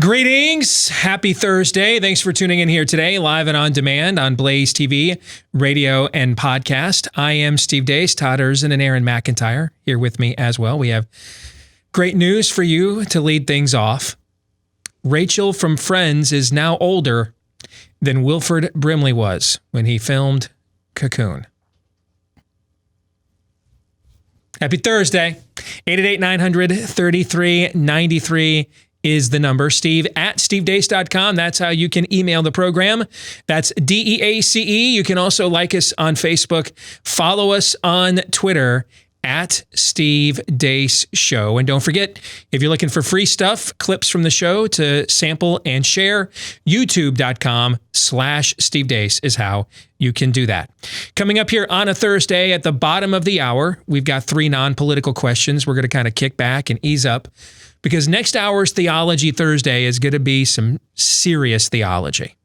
Greetings. Happy Thursday. Thanks for tuning in here today, live and on demand on BlazeTV, radio, and podcast. I am Steve Deace, Todd and Aaron McIntyre here with me as well. We have great news for you to lead things off. Rachel from Friends is now older than Wilford Brimley was when he filmed Cocoon. Happy Thursday. 888-900-3393 is the number. Steve at stevedeace.com. That's how you can email the program. That's DEACE. You can also like us on Facebook. Follow us on Twitter at Steve Deace Show. And don't forget, if you're looking for free stuff, clips from the show to sample and share, youtube.com/Steve Deace is how you can do that. Coming up here on a Thursday at the bottom of the hour, we've got 3 non-political questions. We're going to kind of kick back and ease up because next hour's Theology Thursday is going to be some serious theology.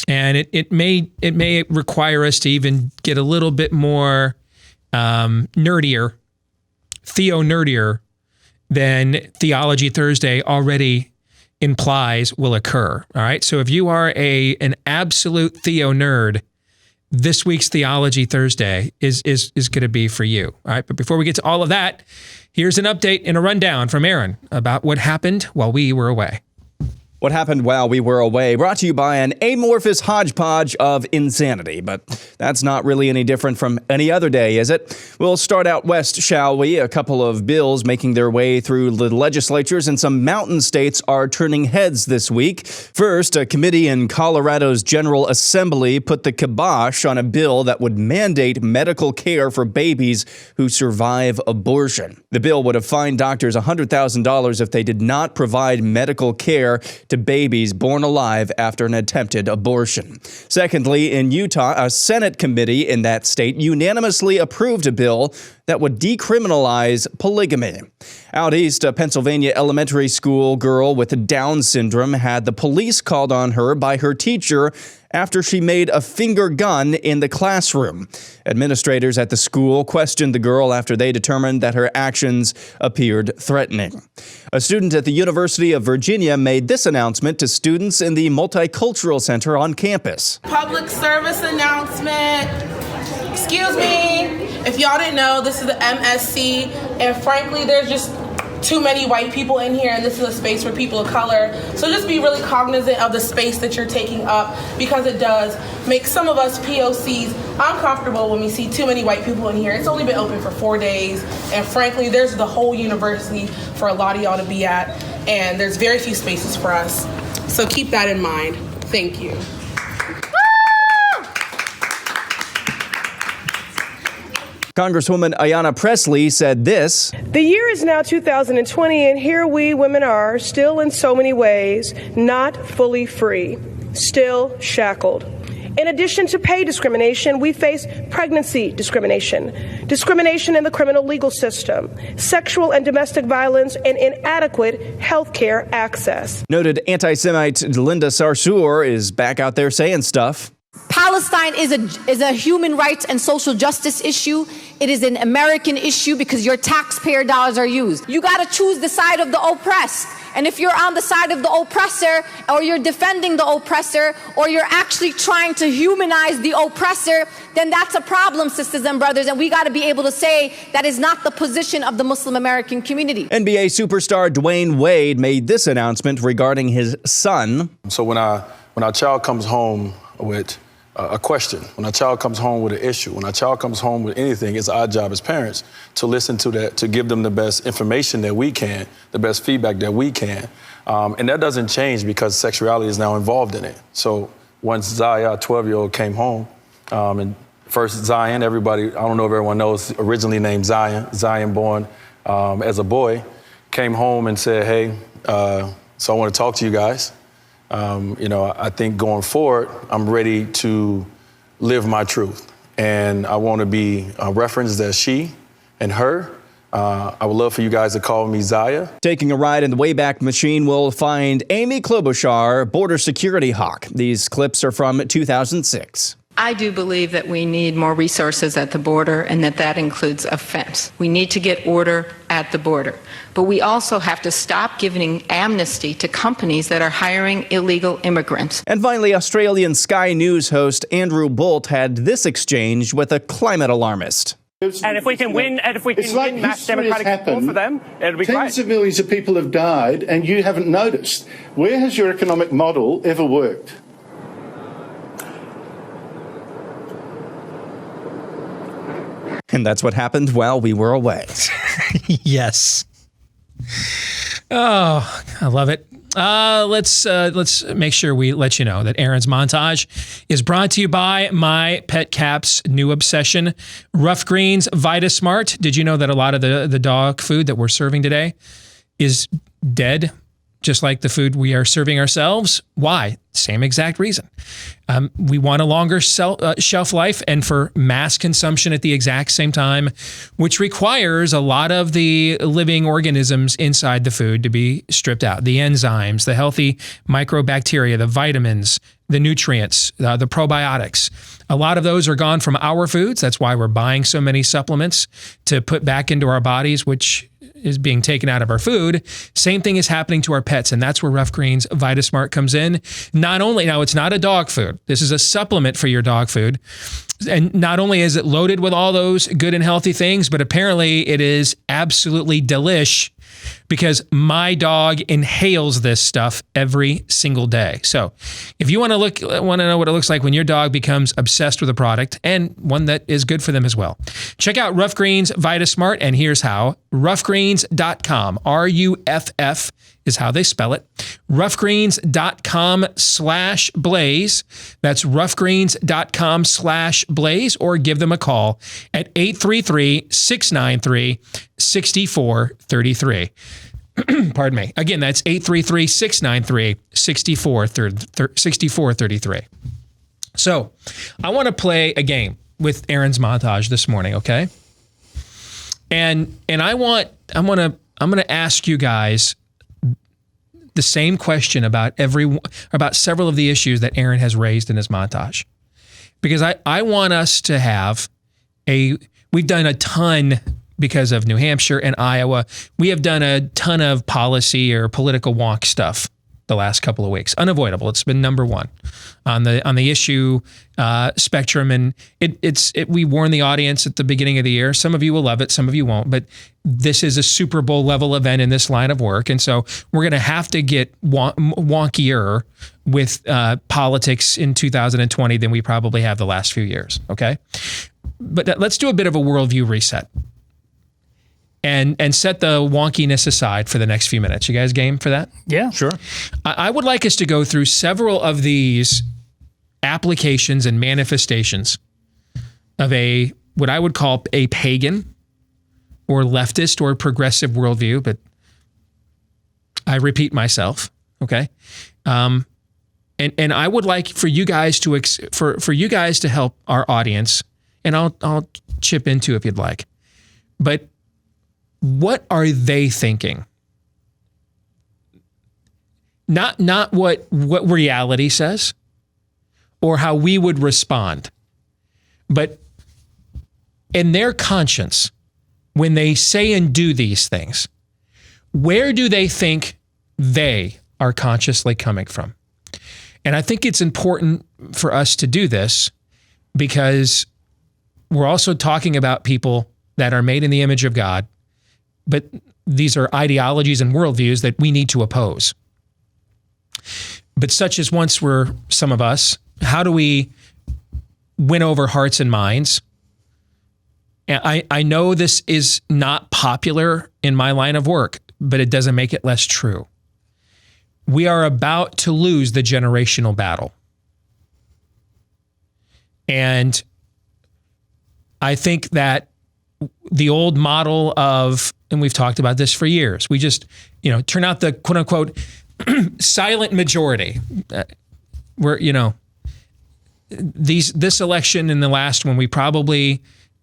And it may require us to even get a little bit more nerdier than Theology Thursday already implies will occur. All right. So if you are an absolute Theo nerd, this week's Theology Thursday is going to be for you. All right. But before we get to all of that, here's an update and a rundown from Aaron about what happened while we were away. What happened while we were away, brought to you by an amorphous hodgepodge of insanity. But that's not really any different from any other day, is it? We'll start out west, shall we? A couple of bills making their way through the legislatures in some mountain states are turning heads this week. First, a committee in Colorado's General Assembly put the kibosh on a bill that would mandate medical care for babies who survive abortion. The bill would have fined doctors $100,000 if they did not provide medical care to babies born alive after an attempted abortion. Secondly, in Utah, a Senate committee in that state unanimously approved a bill that would decriminalize polygamy. Out east, a Pennsylvania elementary school girl with Down syndrome had the police called on her by her teacher after she made a finger gun in the classroom. Administrators at the school questioned the girl after they determined that her actions appeared threatening. A student at the University of Virginia made this announcement to students in the Multicultural Center on campus. Public service announcement. Excuse me. If y'all didn't know, this is the MSC, and frankly, there's just too many white people in here, and this is a space for people of color. So just be really cognizant of the space that you're taking up, because it does make some of us POCs uncomfortable when we see too many white people in here. It's only been open for 4 days, and frankly, there's the whole university for a lot of y'all to be at, and there's very few spaces for us. So keep that in mind. Thank you. Congresswoman Ayanna Pressley said this. The year is now 2020, and here we women are, still in so many ways, not fully free, still shackled. In addition to pay discrimination, we face pregnancy discrimination, discrimination in the criminal legal system, sexual and domestic violence, and inadequate health care access. Noted anti-Semite Linda Sarsour is back out there saying stuff. Palestine is a human rights and social justice issue. It is an American issue because your taxpayer dollars are used. You got to choose the side of the oppressed. And if you're on the side of the oppressor, or you're defending the oppressor, or you're actually trying to humanize the oppressor, then that's a problem, sisters and brothers. And we got to be able to say that is not the position of the Muslim American community. NBA superstar Dwayne Wade made this announcement regarding his son. So when our child comes home with a question, when a child comes home with an issue, when a child comes home with anything, it's our job as parents to listen to that, to give them the best information that we can, the best feedback that we can. And that doesn't change because sexuality is now involved in it. So once Zaya, a 12-year-old, came home, and first Zion, everybody, I don't know if everyone knows, originally named Zion born as a boy, came home and said, hey, so I want to talk to you guys. I think going forward, I'm ready to live my truth. And I want to be referenced as she and her. I would love for you guys to call me Zaya. Taking a ride in the Wayback Machine, we'll find Amy Klobuchar, border security hawk. These clips are from 2006. I do believe that we need more resources at the border, and that includes a fence. We need to get order at the border. But we also have to stop giving amnesty to companies that are hiring illegal immigrants. And finally, Australian Sky News host Andrew Bolt had this exchange with a climate alarmist. And if we can win, mass democratic support for them, it'll be great. Tens of millions of people have died, and you haven't noticed. Where has your economic model ever worked? And that's what happened while we were away. Yes. Oh, I love it. Let's make sure we let you know that Aaron's montage is brought to you by my pet cap's new obsession, Rough Greens VitaSmart. Did you know that a lot of the dog food that we're serving today is dead, just like the food we are serving ourselves? Why? Same exact reason. We want a longer shelf life and for mass consumption at the exact same time, which requires a lot of the living organisms inside the food to be stripped out. The enzymes, the healthy microbacteria, the vitamins, the nutrients, the probiotics. A lot of those are gone from our foods. That's why we're buying so many supplements to put back into our bodies, which is being taken out of our food. Same thing is happening to our pets, and that's where Rough Greens VitaSmart comes in. Now, it's not a dog food. This is a supplement for your dog food. And not only is it loaded with all those good and healthy things, but apparently it is absolutely delish because my dog inhales this stuff every single day. So if you want to know what it looks like when your dog becomes obsessed with a product and one that is good for them as well, check out Rough Greens VitaSmart, and here's how. roughgreens.com, RUFF is how they spell it. roughgreens.com/blaze. That's roughgreens.com/blaze, or give them a call at 833-693-6433. Pardon me. Again, that's 833-693-6433. So I want to play a game with Aaron's montage this morning, okay? And I'm going to ask you guys the same question about several of the issues that Aaron has raised in his montage. Because I want us to have we've done a ton because of New Hampshire and Iowa. We have done a ton of policy or political wonk stuff the last couple of weeks. Unavoidable. It's been number one on the issue spectrum. And we warned the audience at the beginning of the year. Some of you will love it, some of you won't, but this is a Super Bowl level event in this line of work. And so we're going to have to get wonkier with politics in 2020 than we probably have the last few years. Okay. But let's do a bit of a worldview reset and set the wonkiness aside for the next few minutes. You guys game for that? Yeah. Sure. I would like us to go through several of these applications and manifestations of what I would call a pagan or leftist or progressive worldview, but I repeat myself, okay? And I would like for you guys to help our audience, and I'll chip in too if you'd like. But what are they thinking? Not what reality says or how we would respond, but in their conscience, when they say and do these things, where do they think they are consciously coming from? And I think it's important for us to do this because we're also talking about people that are made in the image of God, but these are ideologies and worldviews that we need to oppose. But such as once were some of us, how do we win over hearts and minds? And I know this is not popular in my line of work, but it doesn't make it less true. We are about to lose the generational battle. And I think that the old model of, and we've talked about this for years, we just, turn out the quote unquote silent majority. This election and the last one, we probably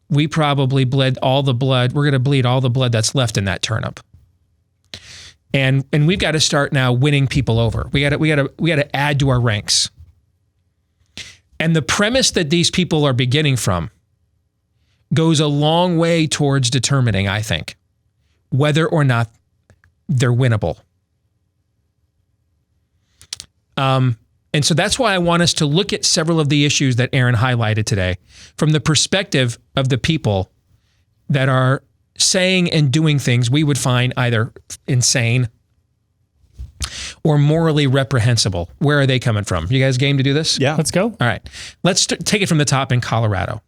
bled all the blood. We're going to bleed all the blood that's left in that turnip. And we've got to start now winning people over. We got to add to our ranks. And the premise that these people are beginning from goes a long way towards determining, I think, whether or not they're winnable. And so that's why I want us to look at several of the issues that Aaron highlighted today from the perspective of the people that are saying and doing things we would find either insane or morally reprehensible. Where are they coming from? You guys game to do this? Yeah. Let's go. All right. Let's take it from the top in Colorado.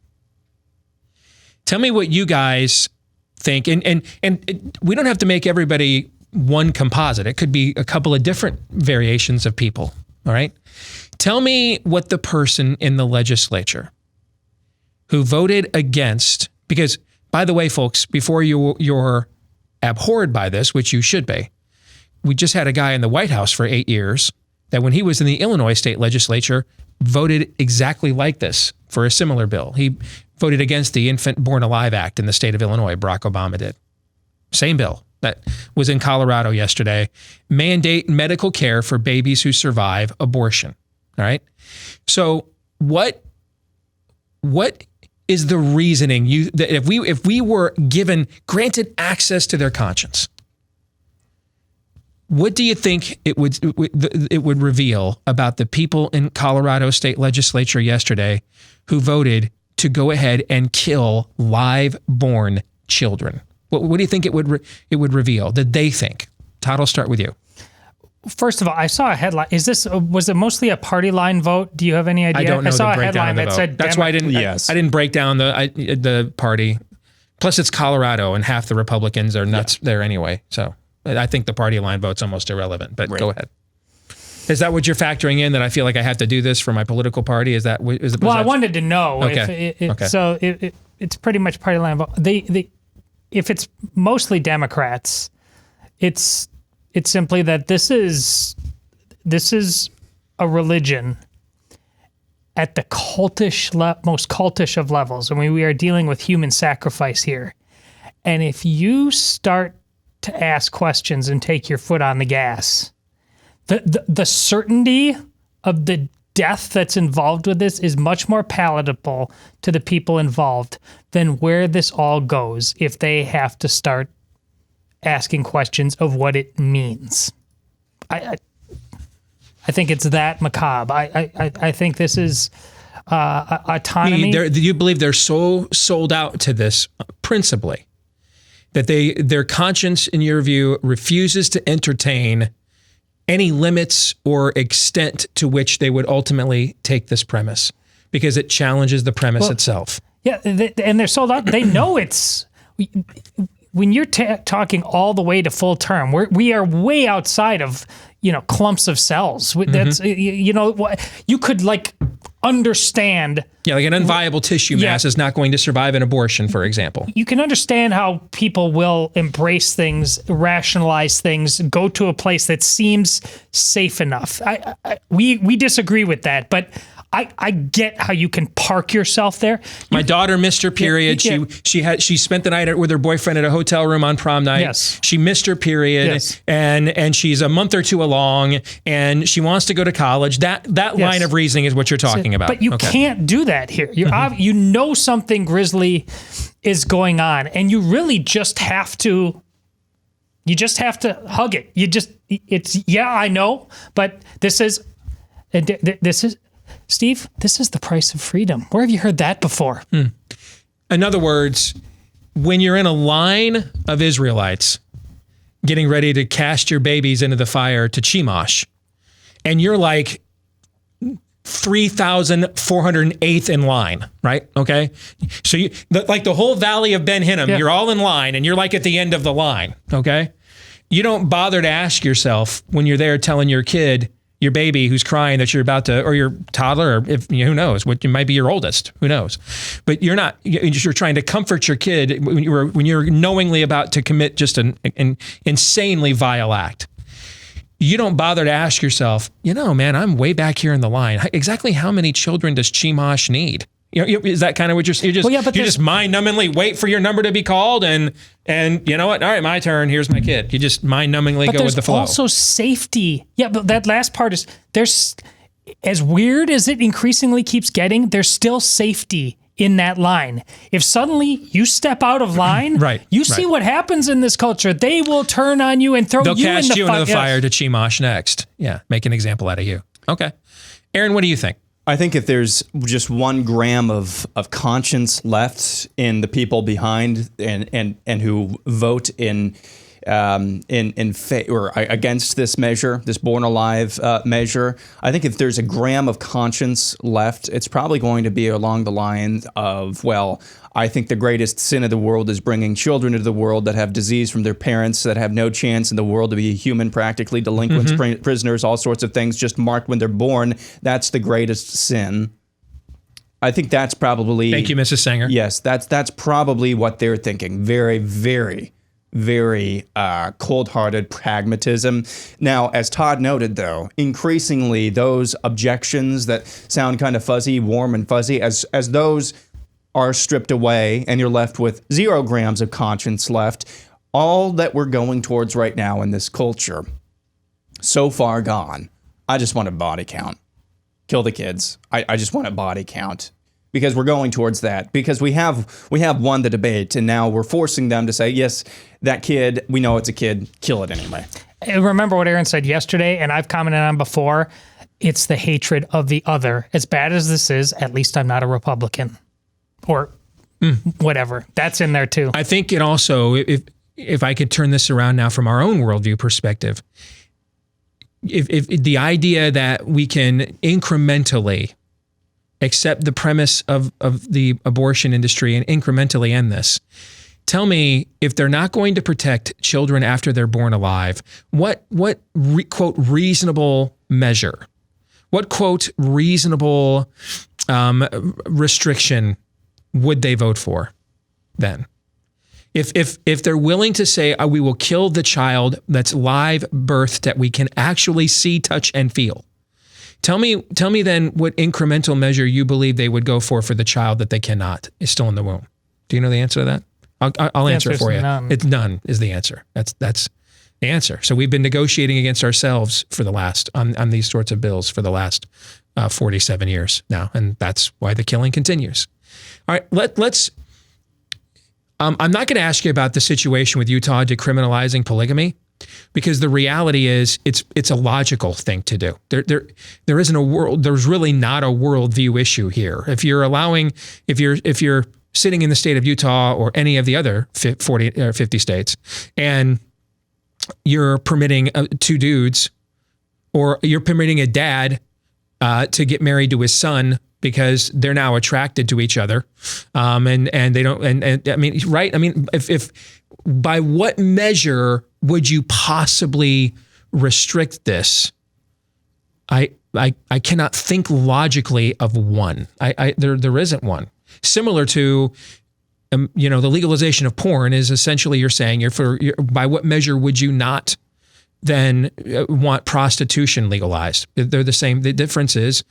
Tell me what you guys think. And we don't have to make everybody one composite. It could be a couple of different variations of people. All right. Tell me what the person in the legislature who voted against, because by the way, folks, before you're abhorred by this, which you should be, we just had a guy in the White House for 8 years that when he was in the Illinois state legislature voted exactly like this for a similar bill. He voted against the Infant Born Alive Act in the state of Illinois. Barack Obama did. Same bill that was in Colorado yesterday. Mandate medical care for babies who survive abortion. All right. So what is the reasoning that if we were granted access to their conscience, what do you think it would reveal about the people in Colorado state legislature yesterday who voted to go ahead and kill live-born children? What do you think it would reveal? That they think? Todd, I'll start with you. First of all, I saw a headline. Was it mostly a party line vote? Do you have any idea? I don't know. I saw the a headline that vote. said that's why I didn't. Yes. I didn't break down the party. Plus, it's Colorado, and half the Republicans are nuts there anyway. So I think the party line vote's almost irrelevant. But Go ahead. Is that what you're factoring in? That I feel like I have to do this for my political party? Is that? Well, I wanted to know. Okay. So it's pretty much party line vote. If it's mostly Democrats, it's simply that this is a religion at the most cultish of levels. I mean, we are dealing with human sacrifice here. And if you start to ask questions and take your foot on the gas, the certainty of the death that's involved with this is much more palatable to the people involved than where this all goes if they have to start asking questions of what it means. I think it's that macabre. I think this is autonomy. You believe they're so sold out to this principally that their conscience, in your view, refuses to entertain any limits or extent to which they would ultimately take this premise because it challenges the premise itself. Yeah, and they're sold out. They know it's... When you're talking all the way to full term, we are way outside of, clumps of cells. That's, you could understand. Yeah, like an unviable tissue mass is not going to survive an abortion, for example. You can understand how people will embrace things, rationalize things, go to a place that seems safe enough. We disagree with that, but I get how you can park yourself there. My daughter missed her period. Yeah. She spent the night with her boyfriend at a hotel room on prom night. Yes. She missed her period, yes. and she's a month or two along, and she wants to go to college. That line of reasoning is what you're talking about. But you can't do that here. You know something grisly is going on, and you really just have to. You just have to hug it. I know, but this is. Steve, this is the price of freedom. Where have you heard that before? In other words, when you're in a line of Israelites getting ready to cast your babies into the fire to Chemosh, and you're like 3,408th in line, right? Okay. So the whole valley of Ben Hinnom, you're all in line and you're like at the end of the line. Okay. You don't bother to ask yourself when you're there telling your kid, your baby who's crying that you're about to, or your toddler, or who knows, it might be your oldest, who knows, but you're trying to comfort your kid when you're knowingly about to commit just an insanely vile act. You don't bother to ask yourself, man, I'm way back here in the line. Exactly how many children does Chemosh need? Is that kind of what you're just mind-numbingly wait for your number to be called and you know what? All right, my turn. Here's my kid. You just mind-numbingly go with the flow. But there's also safety. Yeah, but that last part is as weird as it increasingly keeps getting, there's still safety in that line. If suddenly you step out of line, you see what happens in this culture. They will turn on you and throw They'll you cast in the you into the fire to Chemosh next. Yeah, make an example out of you. Okay. Aaron, what do you think? I think if there's just 1 gram of conscience left in the people behind and who vote in or against this measure, this Born Alive measure, I think if there's a gram of conscience left, it's probably going to be along the lines of, well, I think the greatest sin of the world is bringing children into the world that have disease from their parents, that have no chance in the world to be human, practically delinquents, prisoners, all sorts of things just marked when they're born. That's the greatest sin. I think that's probably... Thank you, Mrs. Sanger. Yes, that's probably what they're thinking. Very, very, very cold-hearted pragmatism. Now, as Todd noted, though, increasingly those objections that sound kind of fuzzy, warm and fuzzy, as those are stripped away and you're left with 0 grams of conscience left, all that we're going towards right now in this culture, so far gone, I just want a body count. Kill the kids. I just want a body count. Because we're going towards that. Because we have won the debate, and now we're forcing them to say, yes, that kid, we know it's a kid, kill it anyway. And remember what Aaron said yesterday, and I've commented on before, it's the hatred of the other. As bad as this is, at least I'm not a Republican. Or whatever. That's in there too. I think it also, if I could turn this around now from our own worldview perspective, if the idea that we can incrementally accept the premise of the abortion industry and incrementally end this, tell me, if they're not going to protect children after they're born alive, what quote reasonable measure, what quote reasonable restriction would they vote for then? If they're willing to say, we will kill the child that's live birthed that we can actually see, touch, and feel, tell me then what incremental measure you believe they would go for the child that they cannot, is still in the womb. Do you know the answer to that? I'll answer it for you. None. It's none is the answer. That's the answer. So we've been negotiating against ourselves for the last, on these sorts of bills for the last 47 years now. And that's why the killing continues. All right, let's, I'm not going to ask you about the situation with Utah decriminalizing polygamy, because the reality is it's a logical thing to do. There isn't a world, there's really not a worldview issue here. If you're sitting in the state of Utah or any of the other 40 or 50 states, and you're permitting 2 dudes, or you're permitting a dad to get married to his son because they're now attracted to each other, and they don't, and I mean, right? I mean, if by what measure would you possibly restrict this? I cannot think logically of one. There isn't one. Similar to, the legalization of porn is essentially you're saying by what measure would you not then want prostitution legalized? They're the same. The difference is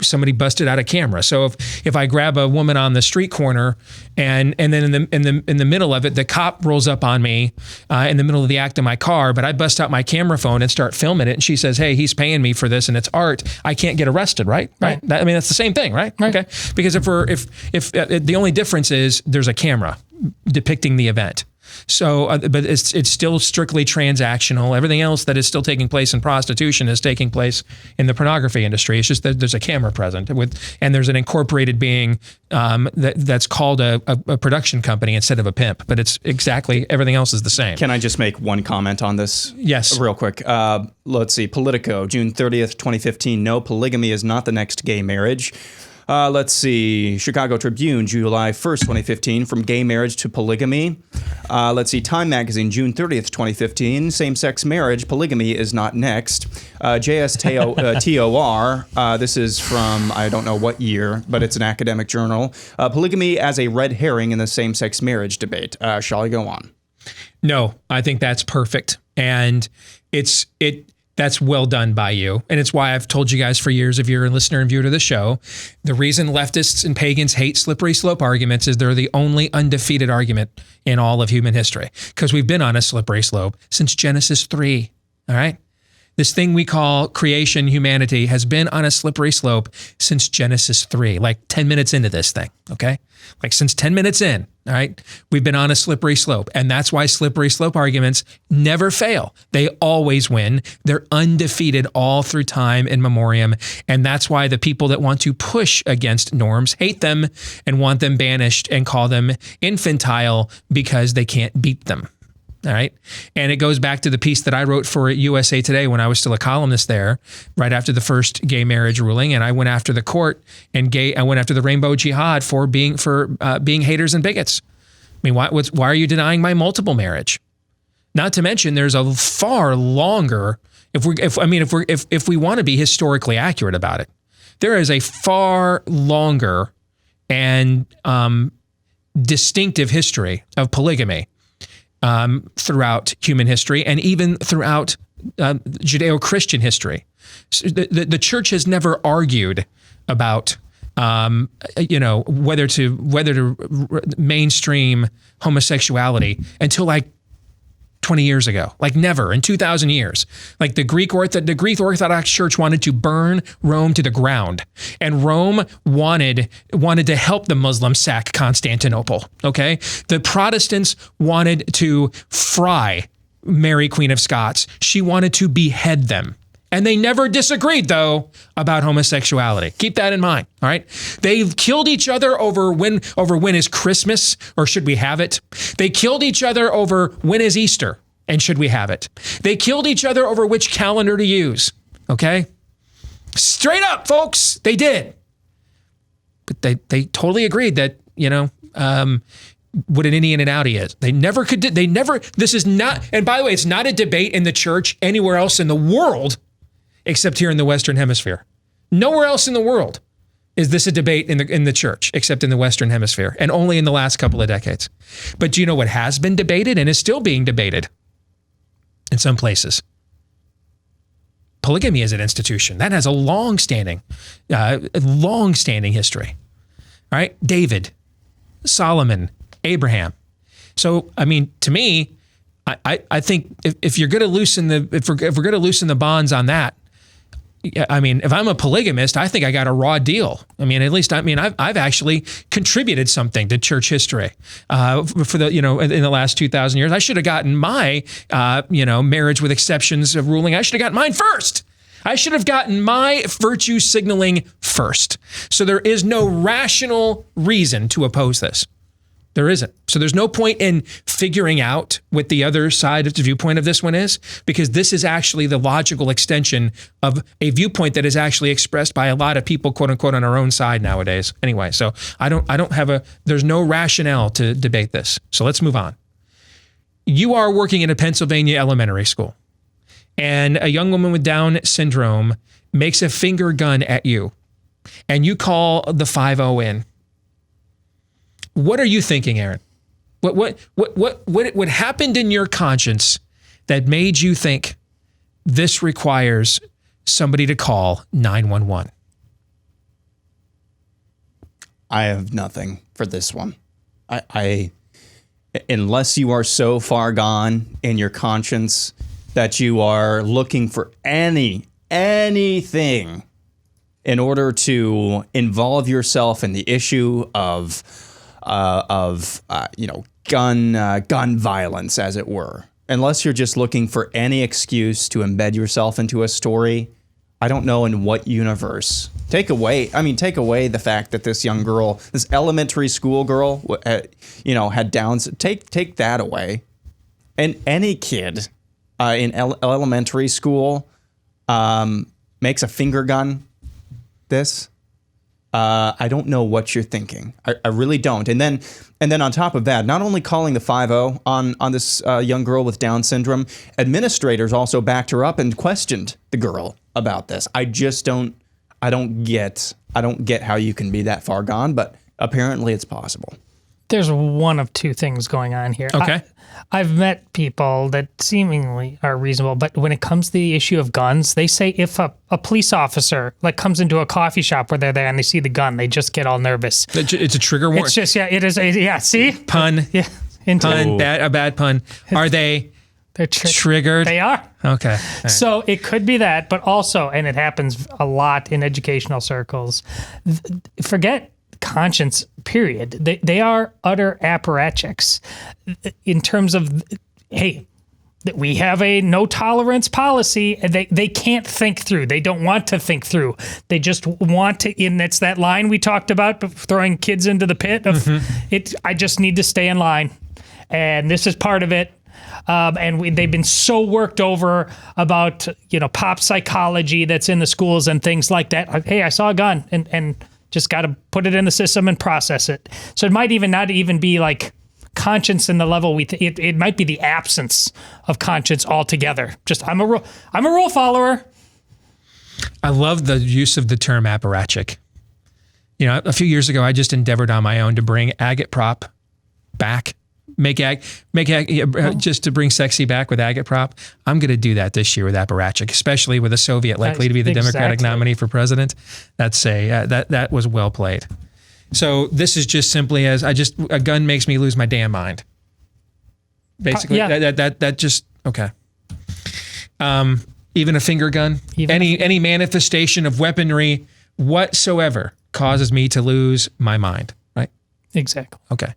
somebody busted out a camera. So if I grab a woman on the street corner and then in the middle of it, the cop rolls up on me in the middle of the act of my car, but I bust out my camera phone and start filming it, and she says, "Hey, he's paying me for this and it's art," I can't get arrested, right? Right. That's the same thing, right? Okay. Because if the only difference is there's a camera depicting the event. So, but it's still strictly transactional. Everything else that is still taking place in prostitution is taking place in the pornography industry. It's just that there's a camera present and there's an incorporated being that's called a production company instead of a pimp. But it's exactly, everything else is the same. Can I just make one comment on this? Yes. Real quick. Let's see. Politico, June 30th, 2015. No, polygamy is not the next gay marriage. Let's see. Chicago Tribune, July 1st, 2015, from gay marriage to polygamy. Let's see. Time Magazine, June 30th, 2015, same-sex marriage, polygamy is not next. JSTOR, this is from, I don't know what year, but it's an academic journal. Polygamy as a red herring in the same-sex marriage debate. Shall I go on? No, I think that's perfect. And that's well done by you. And it's why I've told you guys for years, if you're a listener and viewer to the show, the reason leftists and pagans hate slippery slope arguments is they're the only undefeated argument in all of human history, because we've been on a slippery slope since Genesis 3. All right. This thing we call creation, humanity, has been on a slippery slope since Genesis 3, like 10 minutes into this thing, okay? Like since 10 minutes in, all right, we've been on a slippery slope. And that's why slippery slope arguments never fail. They always win. They're undefeated all through time in memoriam. And that's why the people that want to push against norms hate them and want them banished and call them infantile because they can't beat them. All right. And it goes back to the piece that I wrote for USA Today when I was still a columnist there, right after the first gay marriage ruling. And I went after the court and I went after the Rainbow Jihad for being haters and bigots. I mean, why are you denying my multiple marriage? Not to mention, there's a far longer, if we want to be historically accurate about it, there is a far longer and distinctive history of polygamy throughout human history and even throughout Judeo-Christian history. So the church has never argued about whether to mainstream homosexuality until like 20 years ago, like never in 2,000 years. Like the Greek Orthodox Church wanted to burn Rome to the ground, and Rome wanted to help the Muslims sack Constantinople. Okay, the Protestants wanted to fry Mary, Queen of Scots. She wanted to behead them. And they never disagreed, though, about homosexuality. Keep that in mind, all right? They killed each other over when is Christmas, or should we have it? They killed each other over when is Easter, and should we have it? They killed each other over which calendar to use, okay? Straight up, folks, they did. But they totally agreed that, what an Indian and outie is. This is not, and by the way, it's not a debate in the church anywhere else in the world except here in the Western Hemisphere. Nowhere else in the world is this a debate in the church except in the Western Hemisphere, and only in the last couple of decades. But do you know what has been debated and is still being debated in some places? Polygamy as an institution. That has a long-standing history. All right? David, Solomon, Abraham. So, I mean, to me, I think if you're going to loosen if we're going to loosen the bonds on that, I mean, if I'm a polygamist, I think I got a raw deal. I mean, at least I've actually contributed something to church history for the in the last 2,000 years. I should have gotten my marriage with exceptions of ruling. I should have gotten mine first. I should have gotten my virtue signaling first. So there is no rational reason to oppose this. There isn't. So there's no point in figuring out what the other side of the viewpoint of this one is, because this is actually the logical extension of a viewpoint that is actually expressed by a lot of people, quote unquote, on our own side nowadays. Anyway, so there's no rationale to debate this. So let's move on. You are working in a Pennsylvania elementary school, and a young woman with Down syndrome makes a finger gun at you, and you call the 5-0 in. What are you thinking, Aaron? What happened in your conscience that made you think this requires somebody to call 911? I have nothing for this one. I unless you are so far gone in your conscience that you are looking for anything in order to involve yourself in the issue of gun violence, as it were. Unless you're just looking for any excuse to embed yourself into a story, I don't know in what universe. Take away the fact that this young girl, this elementary school girl, had Downs. Take that away, and any kid in elementary school makes a finger gun. I don't know what you're thinking. I really don't. And then on top of that, not only calling the 5-0 on this young girl with Down syndrome, administrators also backed her up and questioned the girl about this. I don't get how you can be that far gone, but apparently it's possible. There's one of two things going on here. Okay. I've met people that seemingly are reasonable, but when it comes to the issue of guns, they say if a police officer comes into a coffee shop where they're there and they see the gun, they just get all nervous. It's a trigger warning. It's just, it is see? Pun. Yeah. Pun, a bad pun. Are they They're triggered. They are. Okay. Right. So it could be that, but also, and it happens a lot in educational circles, forget conscience, period. They are utter apparatchiks in terms of, hey, we have a no tolerance policy, and they can't think through. They don't want to think through. They just want to, and it's that line we talked about, throwing kids into the pit of it. I just need to stay in line. And this is part of it. And they've been so worked over about, pop psychology that's in the schools and things like that. Hey, I saw a gun and just got to put it in the system and process it. So it might even not even be like conscience in the level it might be the absence of conscience altogether. Just I'm a rule follower. I love the use of the term apparatchik. A few years ago, I just endeavored on my own to bring agate prop back. Just to bring sexy back with agate prop. I'm going to do that this year with apparatchik, especially with a Soviet likely to be the Democratic nominee for president. That's that was well played. So this is just simply a gun makes me lose my damn mind. Basically, that just okay. Even a finger gun, any manifestation of weaponry whatsoever causes me to lose my mind. Right? Exactly. Okay.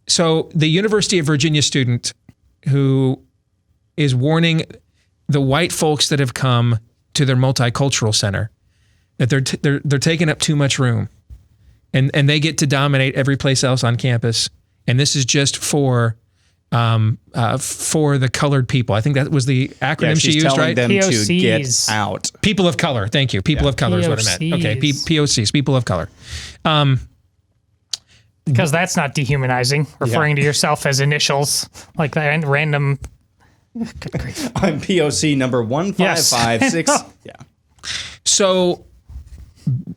So the University of Virginia student who is warning the white folks that have come to their multicultural center that they're taking up too much room, and they get to dominate every place else on campus, and this is just for the colored people. I think that was the acronym she used, right? Them POCs. to get out. People of color. Thank you. People of color is what I meant. Okay, POCs, people of color. Because that's not dehumanizing, referring to yourself as initials, like that random. I'm POC number 1556. Yes. Yeah. So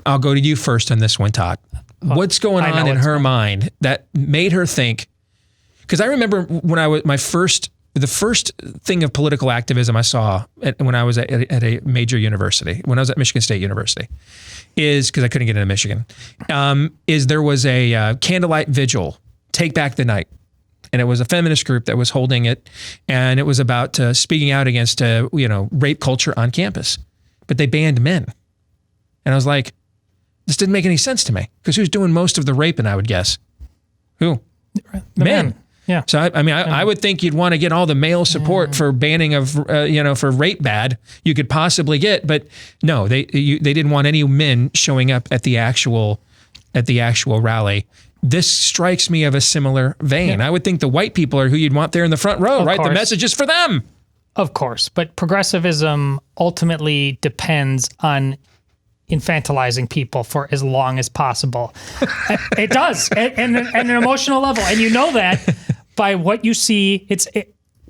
I'll go to you first on this one, Todd. What's going on in her mind that made her think? Because I remember when the first thing of political activism I saw when I was at a major university, when I was at Michigan State University, is because I couldn't get into Michigan, is there was a candlelight vigil, Take Back the Night. And it was a feminist group that was holding it. And it was about speaking out against, rape culture on campus. But they banned men. And I was like, this didn't make any sense to me. Because who's doing most of the raping, I would guess? Who? The men. Yeah. So, I would think you'd want to get all the male support for banning of, for rape bad you could possibly get. But no, they didn't want any men showing up at the actual rally. This strikes me of a similar vein. Yeah. I would think the white people are who you'd want there in the front row, right? The message is for them. Of course. But progressivism ultimately depends on infantilizing people for as long as possible. It does, at an emotional level. And you know that by what you see.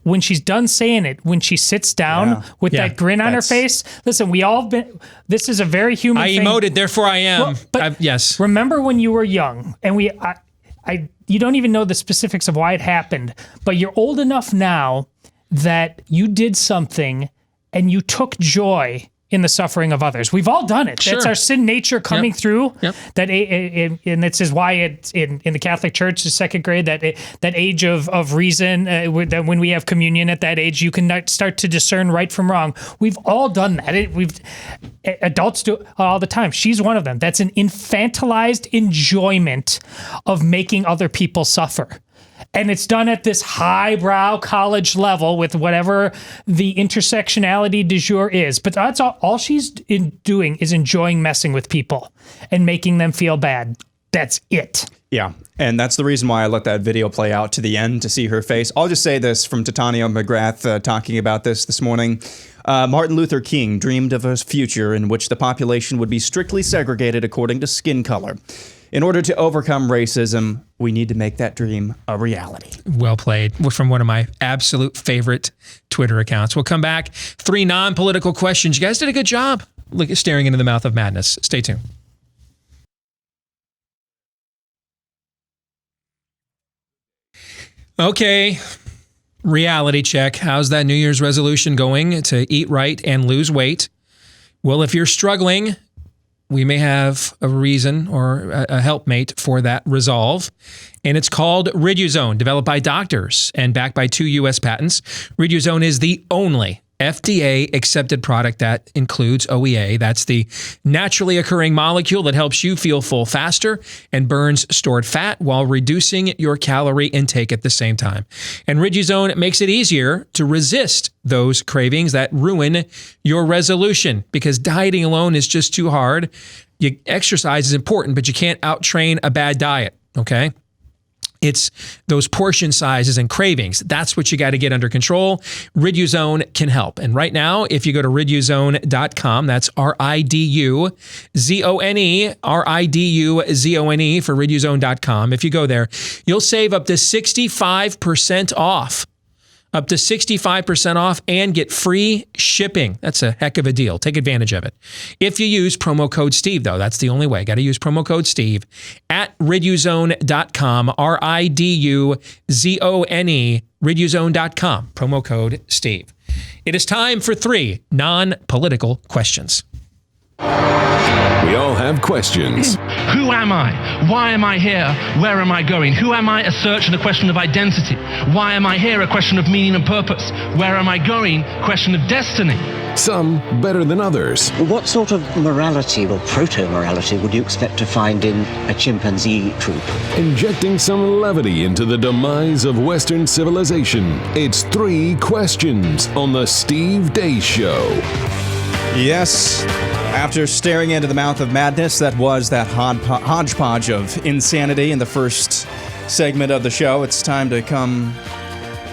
When she's done saying it, when she sits down with that grin on her face. Listen, we all been. This is a very human thing. I emoted, therefore I am. Well, but yes. Remember when you were young, and you don't even know the specifics of why it happened, but you're old enough now that you did something and you took joy in the suffering of others. We've all done it. Sure. That's our sin nature coming through. Yep. And this is why it's in the Catholic Church, the second grade, that age of reason, that when we have communion at that age, you can start to discern right from wrong. We've all done that. Adults do it all the time. She's one of them. That's an infantilized enjoyment of making other people suffer. And it's done at this highbrow college level with whatever the intersectionality du jour is. But that's all she's doing is enjoying messing with people and making them feel bad. That's it. Yeah. And that's the reason why I let that video play out to the end to see her face. I'll just say this from Titania McGrath talking about this morning. Martin Luther King dreamed of a future in which the population would be strictly segregated according to skin color. In order to overcome racism, we need to make that dream a reality. Well played. From one of my absolute favorite Twitter accounts. We'll come back. 3 non-political questions. You guys did a good job staring into the mouth of madness. Stay tuned. Okay. Reality check. How's that New Year's resolution going to eat right and lose weight? Well, if you're struggling we may have a reason or a helpmate for that resolve. And it's called Riduzone, developed by doctors and backed by 2 U.S. patents. Riduzone is the only FDA-accepted product that includes OEA. That's the naturally occurring molecule that helps you feel full faster and burns stored fat while reducing your calorie intake at the same time. And Riduzone makes it easier to resist those cravings that ruin your resolution, because dieting alone is just too hard. Exercise is important, but you can't out-train a bad diet, okay? It's those portion sizes and cravings. That's what you got to get under control. Riduzone can help. And right now, if you go to riduzone.com, that's RIDUZONE, RIDUZONE for riduzone.com. If you go there, you'll save up to 65% off. Up to 65% off and get free shipping. That's a heck of a deal. Take advantage of it. If you use promo code Steve, though, that's the only way. Got to use promo code Steve at riduzone.com, RIDUZONE, riduzone.com, promo code Steve. It is time for 3 non-political questions. We all have questions. Who am I? Why am I here? Where am I going? Who am I? A search and a question of identity. Why am I here? A question of meaning and purpose. Where am I going? Question of destiny. Some better than others. What sort of morality or proto-morality would you expect to find in a chimpanzee troop? Injecting some levity into the demise of Western civilization. It's 3 questions on the Steve Deace Show. Yes. After staring into the mouth of madness that was that hodgepodge of insanity in the first segment of the show, it's time to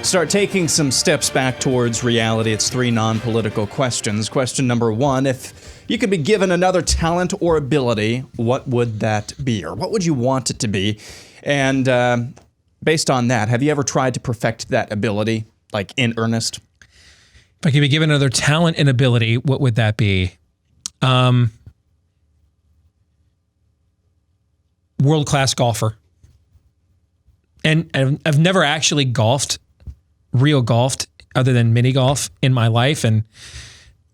start taking some steps back towards reality. It's 3 non-political questions. Question number 1, if you could be given another talent or ability, what would that be? Or what would you want it to be? And based on that, have you ever tried to perfect that ability, like in earnest? If I could be given another talent and ability, what would that be? World-class golfer. And I've never actually real golfed, other than mini golf in my life. And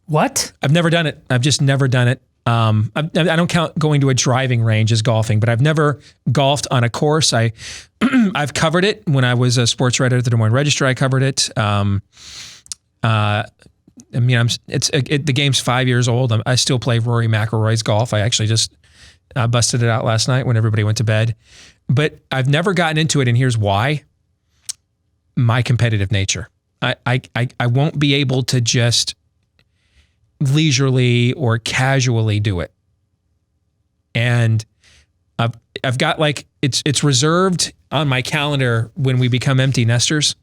what? I've never done it. I've just never done it. I don't count going to a driving range as golfing, but I've never golfed on a course. I've covered it when I was a sports writer at the Des Moines Register. I covered it. The game's 5 years old. I still play Rory McIlroy's golf. I actually just busted it out last night when everybody went to bed. But I've never gotten into it, and here's why. My competitive nature. I won't be able to just leisurely or casually do it. And I've got it's reserved on my calendar when we become empty nesters.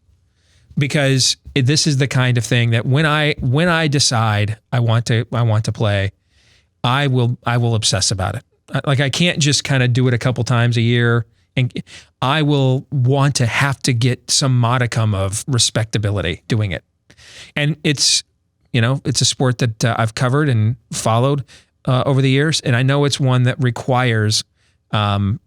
Because this is the kind of thing that when I decide I want to play, I will obsess about it. I can't just kind of do it a couple times a year, and I will want to have to get some modicum of respectability doing it. And it's a sport that I've covered and followed over the years, and I know it's one that requires a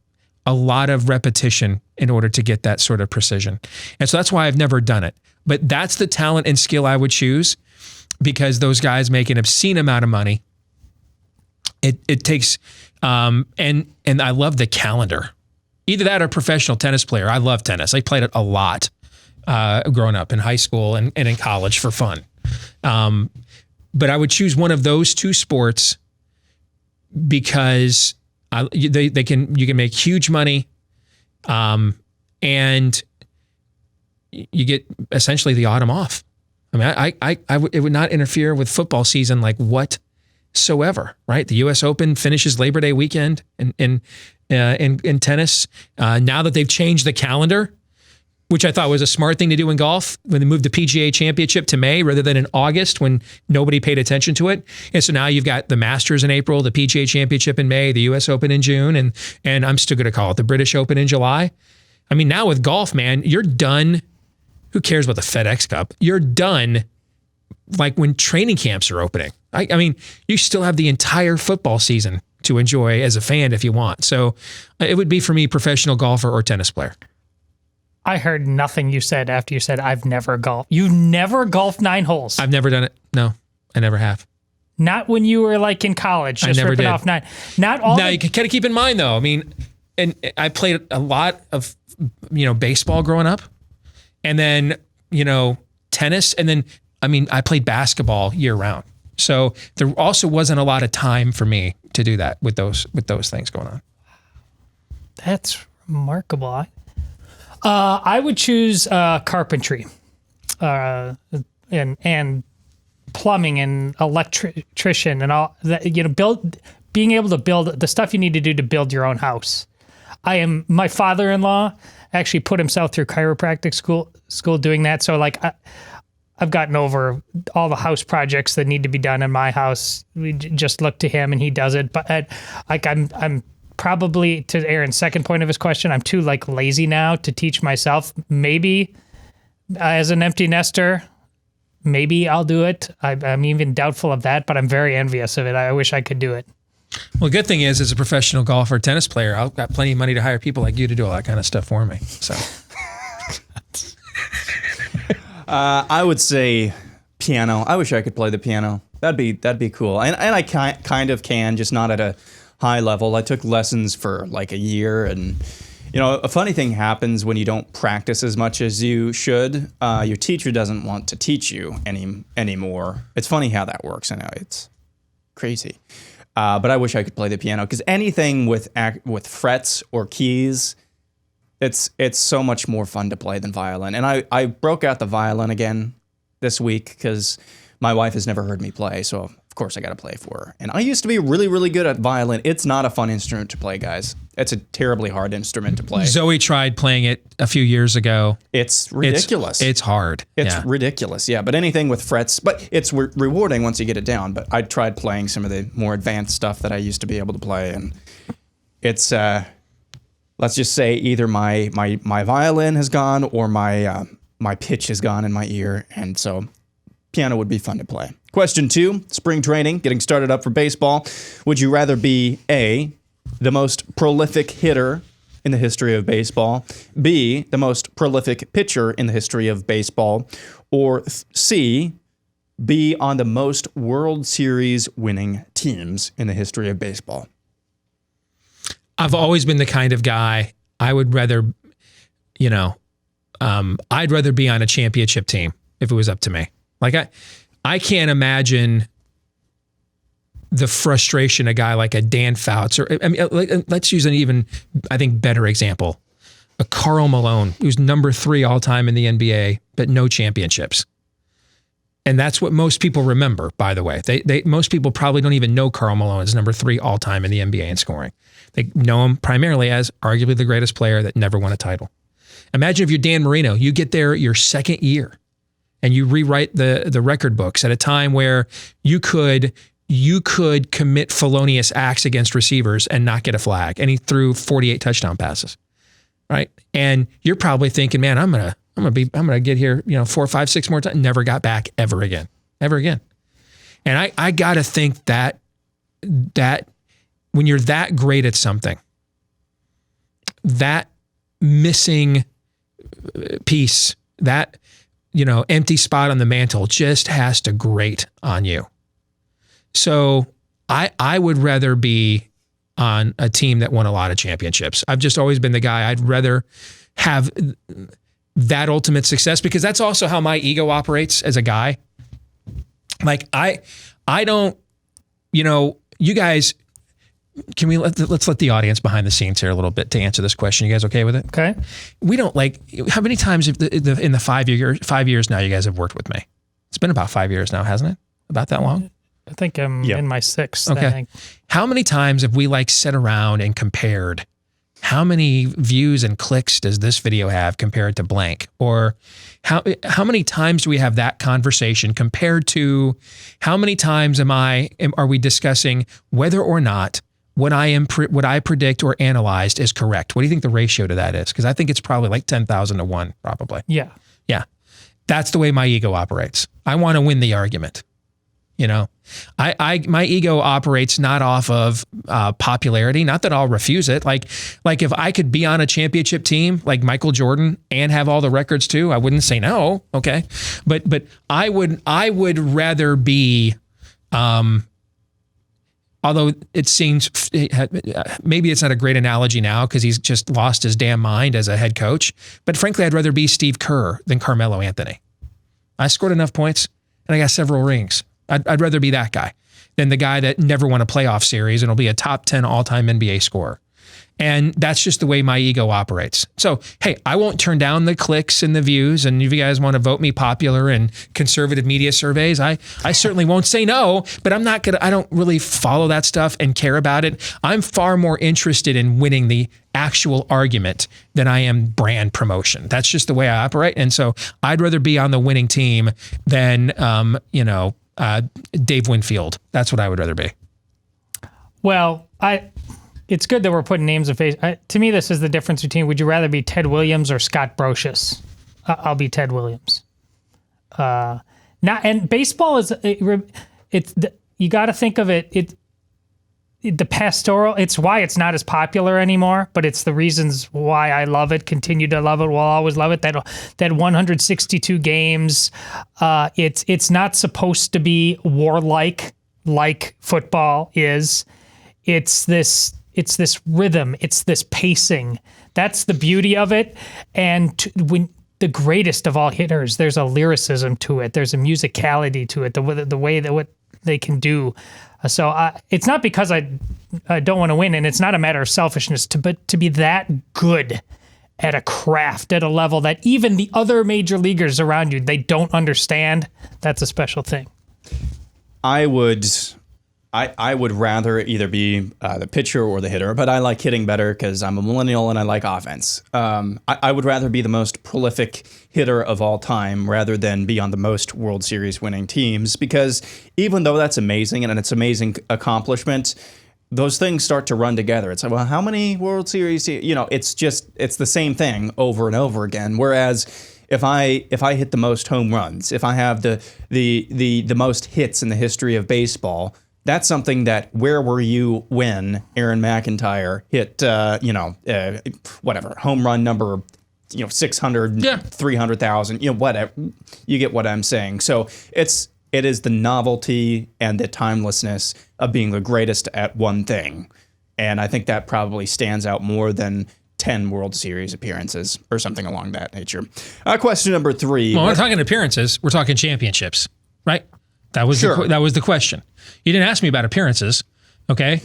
lot of repetition in order to get that sort of precision. And so that's why I've never done it. But that's the talent and skill I would choose, because those guys make an obscene amount of money. It takes, and I love the calendar. Either that or professional tennis player. I love tennis. I played it a lot growing up in high school and in college for fun. But I would choose one of those 2 sports because you can make huge money, and you get essentially the autumn off. I mean, it would not interfere with football season whatsoever, right? The U.S. Open finishes Labor Day weekend in tennis. Now that they've changed the calendar, which I thought was a smart thing to do in golf, when they moved the PGA Championship to May rather than in August when nobody paid attention to it. And so now you've got the Masters in April, the PGA Championship in May, the U.S. Open in June, and I'm still going to call it the British Open in July. I mean, now with golf, man, you're done. Who cares about the FedEx Cup? You're done when training camps are opening. I mean, you still have the entire football season to enjoy as a fan if you want. So it would be for me professional golfer or tennis player. I heard nothing you said after you said, I've never golfed. You never golfed 9 holes. I've never done it. No, I never have. Not when you were like in college, just never ripping did. off 9. Not all. Now, you got to keep in mind, though, I mean, and I played a lot of, baseball growing up, and then, tennis, and then, I played basketball year round. So there also wasn't a lot of time for me to do that with those things going on. That's remarkable. I would choose carpentry, and plumbing and electrician and all that. Being able to build the stuff you need to do to build your own house. My father-in-law actually put himself through chiropractic school doing that. So like I've gotten over all the house projects that need to be done in my house. We just look to him and he does it. But I'm probably, to Aaron's second point of his question, I'm too lazy now to teach myself. Maybe as an empty nester, maybe I'll do it. I'm even doubtful of that, but I'm very envious of it. I wish I could do it. Well, good thing is, as a professional golfer, tennis player, I've got plenty of money to hire people like you to do all that kind of stuff for me. So, I would say piano. I wish I could play the piano. That'd be cool. And I kind of can, just not at a high level. I took lessons for like a year, and a funny thing happens when you don't practice as much as you should. Your teacher doesn't want to teach you anymore. It's funny how that works. I know it's crazy. But I wish I could play the piano, because anything with frets or keys, it's so much more fun to play than violin. And I broke out the violin again this week because my wife has never heard me play, so of course I got to play for her. And I used to be really, really good at violin. It's not a fun instrument to play, guys. It's a terribly hard instrument to play. Zoe tried playing it a few years ago. It's ridiculous. It's hard. It's ridiculous, yeah. But anything with frets, but it's rewarding once you get it down. But I tried playing some of the more advanced stuff that I used to be able to play, and it's let's just say either my violin has gone or my pitch has gone in my ear, and so piano would be fun to play. Question 2, spring training, getting started up for baseball. Would you rather be A, the most prolific hitter in the history of baseball, B, the most prolific pitcher in the history of baseball, or C, be on the most World Series winning teams in the history of baseball? I've always been the kind of guy, I would rather, I'd rather be on a championship team if it was up to me. Like I can't imagine the frustration a guy like a Dan Fouts, or let's use an even, I think, better example. A Karl Malone, who's number 3 all time in the NBA, but no championships. And that's what most people remember, by the way. Most people probably don't even know Karl Malone is number 3 all time in the NBA in scoring. They know him primarily as arguably the greatest player that never won a title. Imagine if you're Dan Marino, you get there your second year and you rewrite the record books at a time where you could commit felonious acts against receivers and not get a flag. And he threw 48 touchdown passes, right? And you're probably thinking, man, I'm gonna get here, 4, 5, 6 more times. Never got back ever again. And I gotta think that when you're that great at something, that missing piece, that empty spot on the mantle just has to grate on you. So I would rather be on a team that won a lot of championships. I've just always been the guy. I'd rather have that ultimate success, because that's also how my ego operates as a guy. Like I don't, you guys, can we let's let the audience behind the scenes here a little bit to answer this question. You guys okay with it? Okay. We don't how many times in the 5 years now you guys have worked with me? It's been about 5 years now, hasn't it? About that long? I think I'm in my 6th. Okay. I think. How many times have we sat around and compared how many views and clicks does this video have compared to blank? Or how many times do we have that conversation compared to how many times are we discussing whether or not what I predict or analyzed is correct? What do you think the ratio to that is? Because I think it's probably like 10,000 to 1, probably. Yeah. Yeah. That's the way my ego operates. I want to win the argument. My ego operates not off of popularity. Not that I'll refuse it. Like if I could be on a championship team like Michael Jordan and have all the records too, I wouldn't say no. Okay, but I would rather be Although it seems maybe it's not a great analogy now because he's just lost his damn mind as a head coach. But frankly, I'd rather be Steve Kerr than Carmelo Anthony. I scored enough points and I got several rings. I'd rather be that guy than the guy that never won a playoff series and will be a top 10 all-time NBA scorer. And that's just the way my ego operates. So, hey, I won't turn down the clicks and the views. And if you guys want to vote me popular in conservative media surveys, I certainly won't say no, but I don't really follow that stuff and care about it. I'm far more interested in winning the actual argument than I am brand promotion. That's just the way I operate. And so I'd rather be on the winning team than, Dave Winfield. That's what I would rather be. Well, it's good that we're putting names and faces. To me, this is the difference between would you rather be Ted Williams or Scott Brocious? I'll be Ted Williams. And baseball is you got to think of it. The pastoral. It's why it's not as popular anymore, but it's the reasons why I love it. Continue to love it. Will always love it. That 162 games. It's not supposed to be warlike like football is. It's this rhythm. It's this pacing. That's the beauty of it. And when the greatest of all hitters, there's a lyricism to it. There's a musicality to it. The way that what they can do. So it's not because I don't want to win, and it's not a matter of selfishness, but to be that good at a craft at a level that even the other major leaguers around you, they don't understand. That's a special thing. I would rather either be the pitcher or the hitter, but I like hitting better because I'm a millennial and I like offense. I would rather be the most prolific hitter of all time rather than be on the most World Series winning teams, because even though that's amazing and it's an amazing accomplishment, those things start to run together. It's like, well, how many World Series? It's the same thing over and over again. Whereas if I hit the most home runs, if I have the most hits in the history of baseball, that's something that where were you when Aaron McIntyre hit, home run number, 600, 300,000, whatever. You get what I'm saying. So it is the novelty and the timelessness of being the greatest at one thing. And I think that probably stands out more than 10 World Series appearances or something along that nature. Question number 3. Well, we're not talking appearances. We're talking championships, right? That was the question. You didn't ask me about appearances, okay?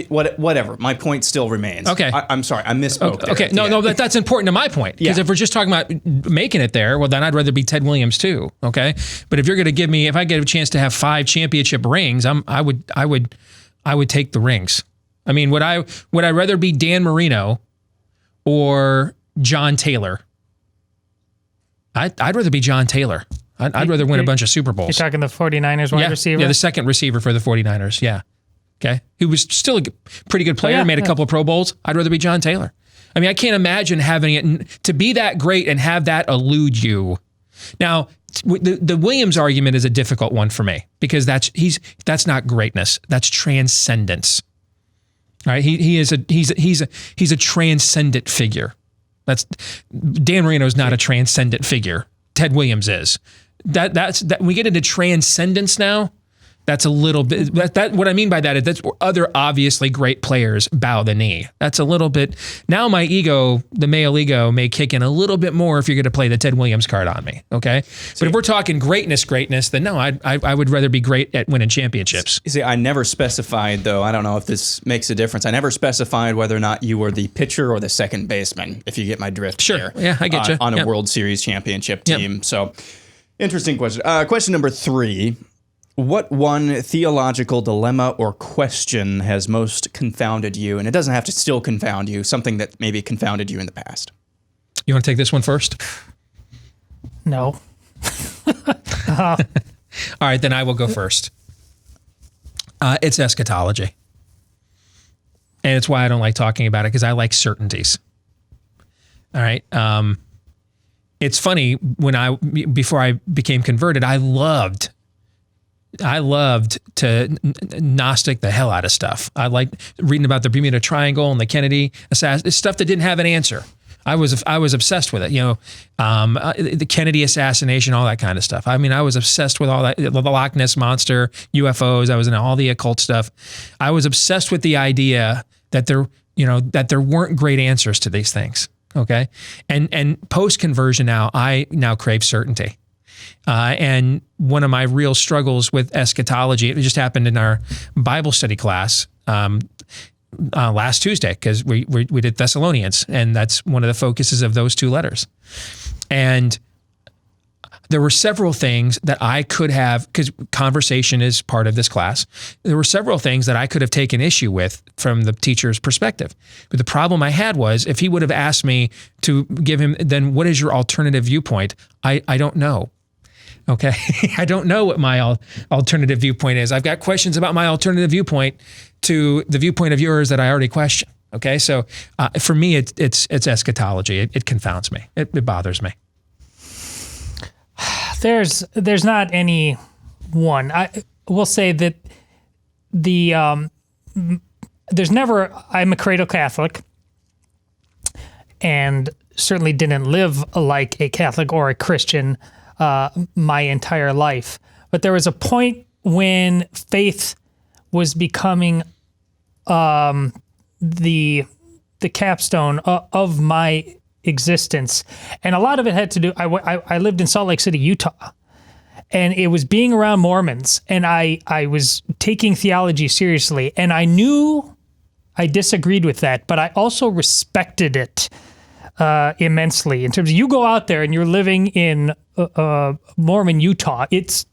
Whatever. My point still remains. Okay. I'm sorry. I misspoke. Okay. No, that's important to my point. Because if we're just talking about making it there, well, then I'd rather be Ted Williams too, okay? But if you're going to give me, if I get a chance to have 5 championship rings, I would take the rings. I mean, would I rather be Dan Marino or John Taylor? I'd rather be John Taylor. I'd rather win a bunch of Super Bowls. You're talking the 49ers wide receiver? Yeah, the second receiver for the 49ers, yeah. Okay. He was still a pretty good player, made a couple of Pro Bowls. I'd rather be John Taylor. I mean, I can't imagine having it, to be that great and have that elude you. Now, the Williams argument is a difficult one for me because that's not greatness. That's transcendence. All right? He's a transcendent figure. Dan Marino is not a transcendent figure. Ted Williams is. That's we get into transcendence now. That's a little bit. What I mean by that is that's other obviously great players bow the knee. That's a little bit. Now my ego, the male ego, may kick in a little bit more if you're going to play the Ted Williams card on me. Okay, but if we're talking greatness, then no, I would rather be great at winning championships. See, I never specified though. I don't know if this makes a difference. I never specified whether or not you were the pitcher or the second baseman. If you get my drift. Sure. There, yeah, I get you. On a World Series championship team. So, interesting question. Question number 3. What one theological dilemma or question has most confounded you? And it doesn't have to still confound you, something that maybe confounded you in the past. You want to take this one first? No. All right, then I will go first. It's eschatology. And it's why I don't like talking about it, because I like certainties. All right. It's funny, before I became converted, I loved to Gnostic the hell out of stuff. I liked reading about the Bermuda Triangle and the Kennedy assassination, stuff that didn't have an answer. I was obsessed with it. The Kennedy assassination, all that kind of stuff. I mean, I was obsessed with all that, the Loch Ness monster, UFOs. I was in all the occult stuff. I was obsessed with the idea that there weren't great answers to these things. Okay, and post conversion I now crave certainty. And one of my real struggles with eschatology, it just happened in our Bible study class last Tuesday, because we did Thessalonians, and that's one of the focuses of those 2 letters. And there were several things that I could have, because conversation is part of this class, there were several things that I could have taken issue with from the teacher's perspective. But the problem I had was, if he would have asked me to give him, then what is your alternative viewpoint? I don't know. Okay. I don't know what my alternative viewpoint is. I've got questions about my alternative viewpoint to the viewpoint of yours that I already question. Okay. So for me, it's eschatology. It confounds me. It bothers me. There's not any one. I will say that there's never, I'm a cradle Catholic, and certainly didn't live like a Catholic or a Christian my entire life. But there was a point when faith was becoming the capstone of my existence. And a lot of it had to do, I lived in Salt Lake City, Utah, and it was being around Mormons, and I was taking theology seriously, and I knew I disagreed with that, but I also respected it immensely. In terms of, you go out there and you're living in Mormon Utah, it's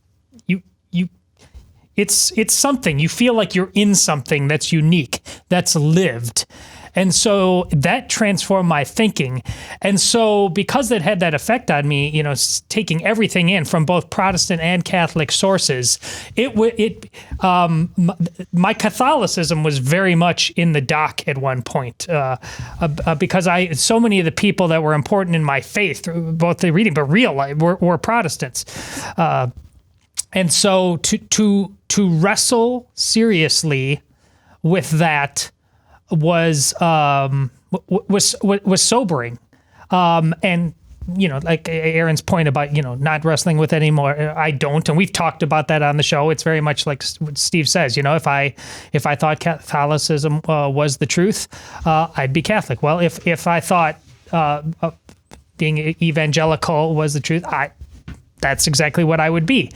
something. You feel like you're in something that's unique, that's lived. And so that transformed my thinking. And so because that had that effect on me, taking everything in from both Protestant and Catholic sources, my Catholicism was very much in the dock at one point, because so many of the people that were important in my faith, both the reading but real life, were Protestants. And so to wrestle seriously with that was sobering. And like Aaron's point about not wrestling with it anymore, I don't, and we've talked about that on the show. It's very much like what Steve says. If I thought Catholicism was the truth, I'd be Catholic. Well, if I thought being evangelical was the truth, that's exactly what I would be.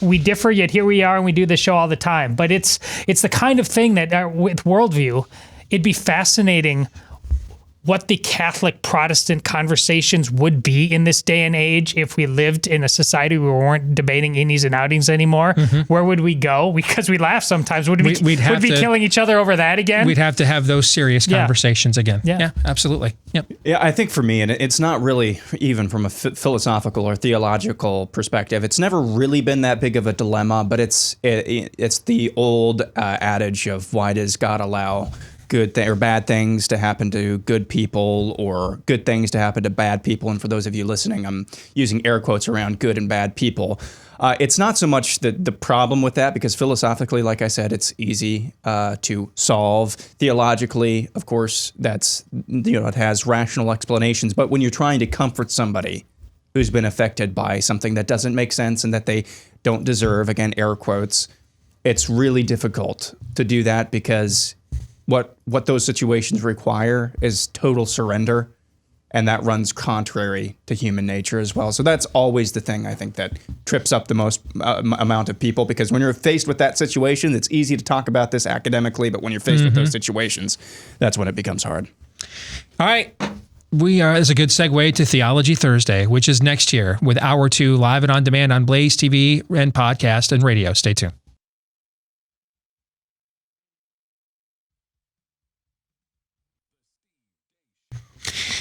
We differ, yet here we are, and we do this show all the time. But it's the kind of thing that with worldview, it'd be fascinating what the Catholic Protestant conversations would be in this day and age if we lived in a society where we weren't debating innies and outings anymore. Mm-hmm. Where would we go? Because we laugh sometimes. Would we be killing each other over that again? We'd have to have those serious conversations again. Yeah, absolutely. Yep. Yeah, I think for me, and it's not really even from a philosophical or theological perspective, it's never really been that big of a dilemma, but it's the old adage of, why does God allow good or bad things to happen to good people, or good things to happen to bad people? And for those of you listening, I'm using air quotes around good and bad people. It's not so much the problem with that, because philosophically, like I said, it's easy to solve. Theologically, of course, that's it has rational explanations. But when you're trying to comfort somebody who's been affected by something that doesn't make sense and that they don't deserve, again, air quotes, it's really difficult to do that, because what those situations require is total surrender, and that runs contrary to human nature as well. So that's always the thing, I think, that trips up the most amount of people, because when you're faced with that situation, it's easy to talk about this academically, but when you're faced with those situations, that's when it becomes hard. All right. This is a good segue to Theology Thursday, which is next year, with Hour 2 live and on demand on Blaze TV and podcast and radio. Stay tuned.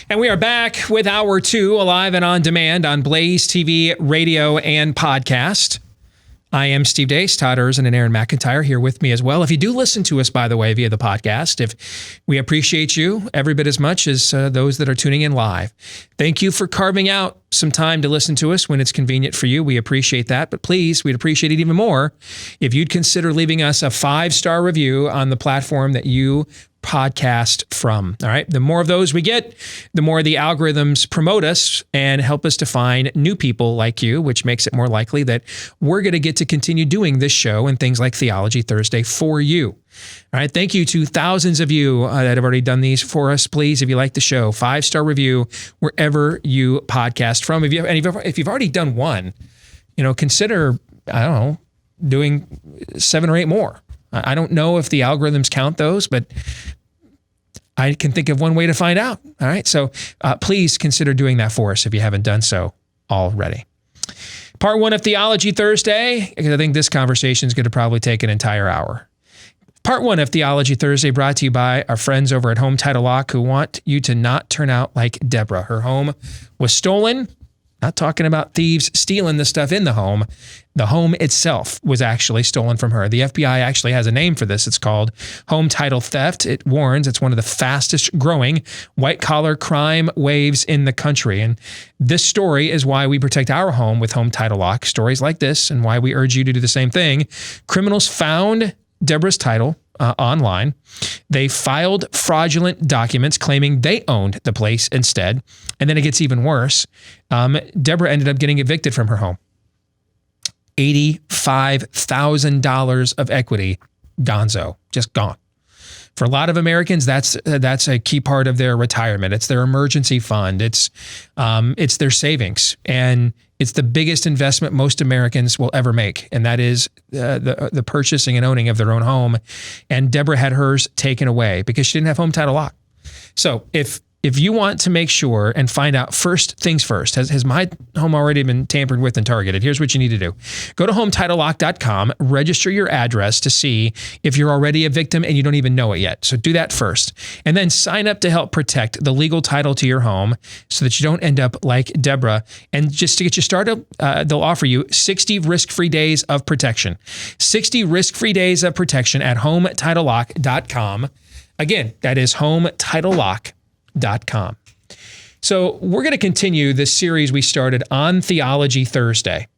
And we are back with Hour 2, live and on demand on Blaze TV, radio, and podcast. I am Steve Deace, Todd Erzin, and Aaron McIntyre here with me as well. If you do listen to us, by the way, via the podcast, we appreciate you every bit as much as those that are tuning in live. Thank you for carving out some time to listen to us when it's convenient for you. We appreciate that. But please, we'd appreciate it even more if you'd consider leaving us a 5-star review on the platform that you podcast from. All right. The more of those we get, the more the algorithms promote us and help us to find new people like you, which makes it more likely that we're going to get to continue doing this show and things like Theology Thursday for you. All right. Thank you to thousands of you that have already done these for us. Please, if you like the show, 5-star review wherever you podcast from. If you've already done one, consider, I don't know, doing 7 or 8 more. I don't know if the algorithms count those, but I can think of one way to find out. All right. So please consider doing that for us if you haven't done so already. Part 1 of Theology Thursday, because I think this conversation is going to probably take an entire hour. Part 1 of Theology Thursday brought to you by our friends over at Home Title Lock who want you to not turn out like Deborah. Her home was stolen. Not talking about thieves stealing the stuff in the home. The home itself was actually stolen from her. The FBI actually has a name for this. It's called home title theft. It warns it's one of the fastest growing white-collar crime waves in the country. And this story is why we protect our home with Home Title Lock. Stories like this and why we urge you to do the same thing. Criminals found Deborah's title online. They filed fraudulent documents claiming they owned the place instead. And then it gets even worse. Deborah ended up getting evicted from her home. $85,000 of equity, gonzo, just gone. For a lot of Americans, that's a key part of their retirement. It's their emergency fund. It's their savings, and it's the biggest investment most Americans will ever make, and that is the purchasing and owning of their own home. And Deborah had hers taken away because she didn't have Home Title Lock. So if you want to make sure and find out first things first, has my home already been tampered with and targeted? Here's what you need to do. Go to HometitleLock.com, register your address to see if you're already a victim and you don't even know it yet. So do that first. And then sign up to help protect the legal title to your home so that you don't end up like Deborah. And just to get you started, they'll offer you 60 risk-free days of protection. 60 risk-free days of protection at HometitleLock.com. Again, that is HometitleLock.com. So we're going to continue this series we started on Theology Thursday.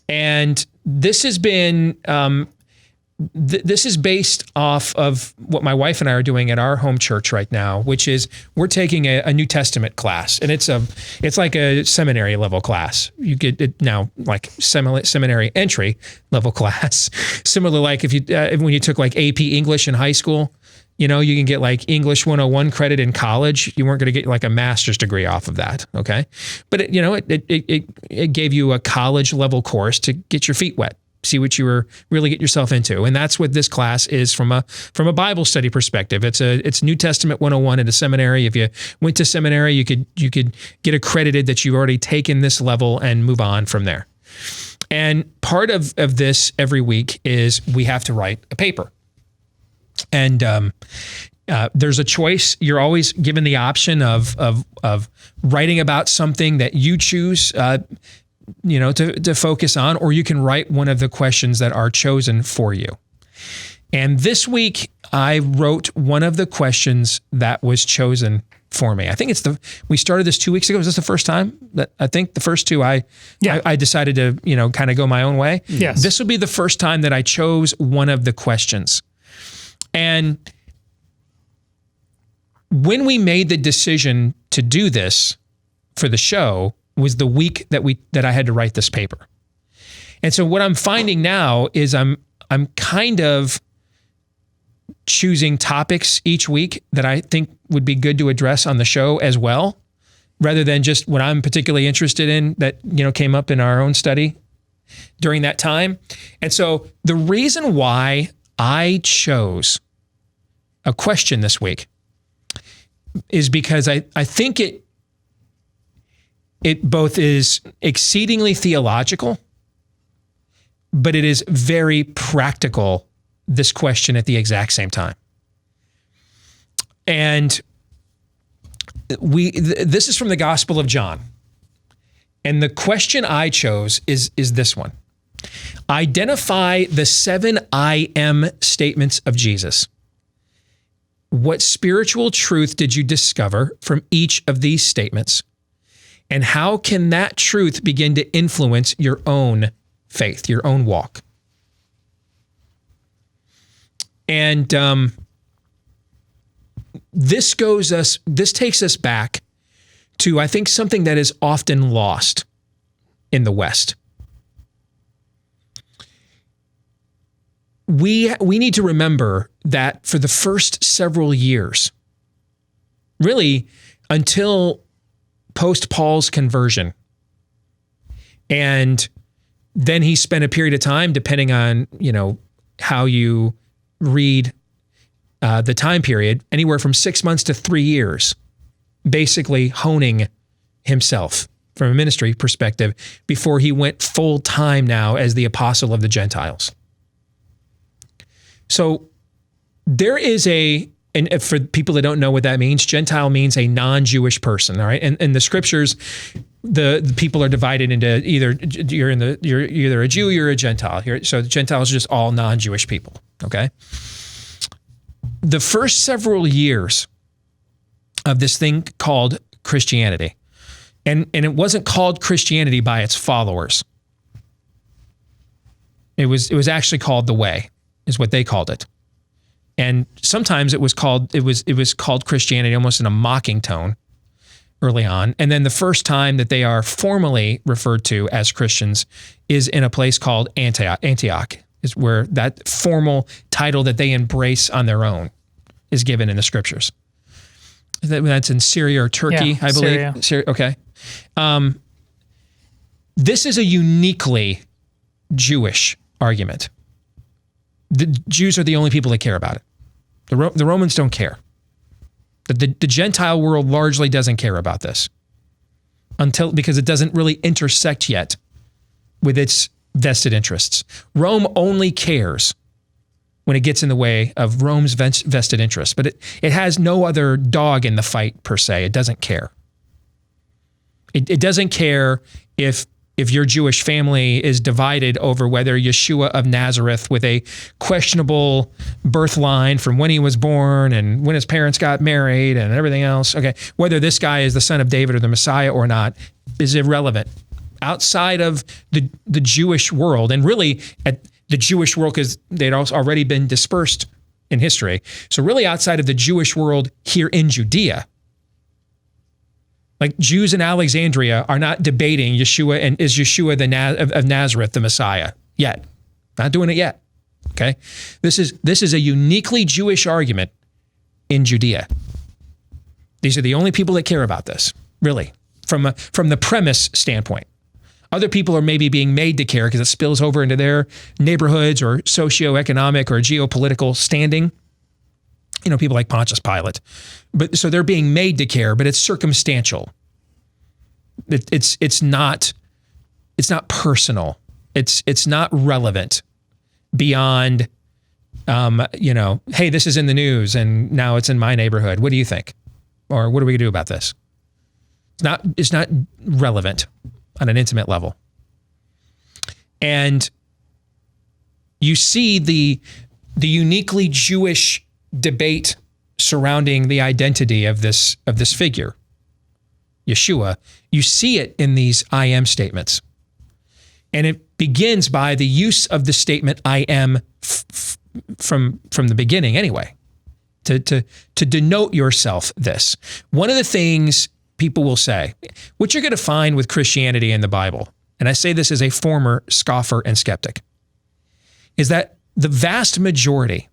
And this has been, this is based off of what my wife and I are doing at our home church right now, which is we're taking a New Testament class, and it's like a seminary level class. You get it now like seminary entry level class. Similar like if you when you took like AP English in high school. You can get like English 101 credit in college. You weren't going to get like a master's degree off of that, okay? But it gave you a college level course to get your feet wet, see what you were really getting yourself into, and that's what this class is from a Bible study perspective. It's New Testament 101 at a seminary. If you went to seminary, you could get accredited that you've already taken this level and move on from there. And part of this every week is we have to write a paper. And there's a choice. You're always given the option of writing about something that you choose, to focus on, or you can write one of the questions that are chosen for you. And this week, I wrote one of the questions that was chosen for me. I think we started this 2 weeks ago. Was this the first time? I think the first two I decided to, kind of go my own way. Yes. This will be the first time that I chose one of the questions. And when we made the decision to do this for the show was the week that I had to write this paper. And so what I'm finding now is I'm kind of choosing topics each week that I think would be good to address on the show as well, rather than just what I'm particularly interested in that, came up in our own study during that time. And so the reason why I chose a question this week is because I think it both is exceedingly theological, but it is very practical, this question at the exact same time. And this is from the Gospel of John. And the question I chose is this one. Identify the 7 I am statements of Jesus. What spiritual truth did you discover from each of these statements? And how can that truth begin to influence your own faith, your own walk? And this takes us back to, I think, something that is often lost in the West. We need to remember that for the first several years, really until post Paul's conversion, and then he spent a period of time, depending on, how you read the time period, anywhere from 6 months to 3 years, basically honing himself from a ministry perspective before he went full time now as the apostle of the Gentiles. So there is and for people that don't know what that means, Gentile means a non-Jewish person, all right? And in the scriptures, the people are divided into you're either a Jew or you're a Gentile. So the Gentiles are just all non-Jewish people, okay? The first several years of this thing called Christianity, and it wasn't called Christianity by its followers. It was actually called the Way, is what they called it. And sometimes it was called Christianity almost in a mocking tone early on. And then the first time that they are formally referred to as Christians is in a place called Antioch, is where that formal title that they embrace on their own is given in the scriptures. That's in Syria or Turkey, I believe. Syria, okay. This is a uniquely Jewish argument. The Jews are the only people that care about it. The Romans don't care. The Gentile world largely doesn't care about this because it doesn't really intersect yet with its vested interests. Rome only cares when it gets in the way of Rome's vested interests, but it has no other dog in the fight per se. It doesn't care. It doesn't care if your Jewish family is divided over whether Yeshua of Nazareth, with a questionable birth line from when he was born and when his parents got married and everything else, okay, whether this guy is the son of David or the Messiah or not is irrelevant. Outside of the Jewish world, and really at the Jewish world, because they'd already been dispersed in history. So really outside of the Jewish world here in Judea, like Jews in Alexandria are not debating Yeshua and is Yeshua of Nazareth the Messiah yet. Not doing it yet. Okay? This is a uniquely Jewish argument in Judea. These are the only people that care about this, really, from the premise standpoint. Other people are maybe being made to care because it spills over into their neighborhoods or socioeconomic or geopolitical standing. People like Pontius Pilate. But so they're being made to care, but it's circumstantial. It's not personal. It's not relevant beyond hey, this is in the news and now it's in my neighborhood. What do you think? Or what are we gonna do about this? It's not relevant on an intimate level. And you see the uniquely Jewish debate surrounding the identity of this figure, Yeshua. You see it in these I am statements. And it begins by the use of the statement I am from the beginning anyway, to denote yourself this. One of the things people will say, what you're going to find with Christianity in the Bible, and I say this as a former scoffer and skeptic, is that the vast majority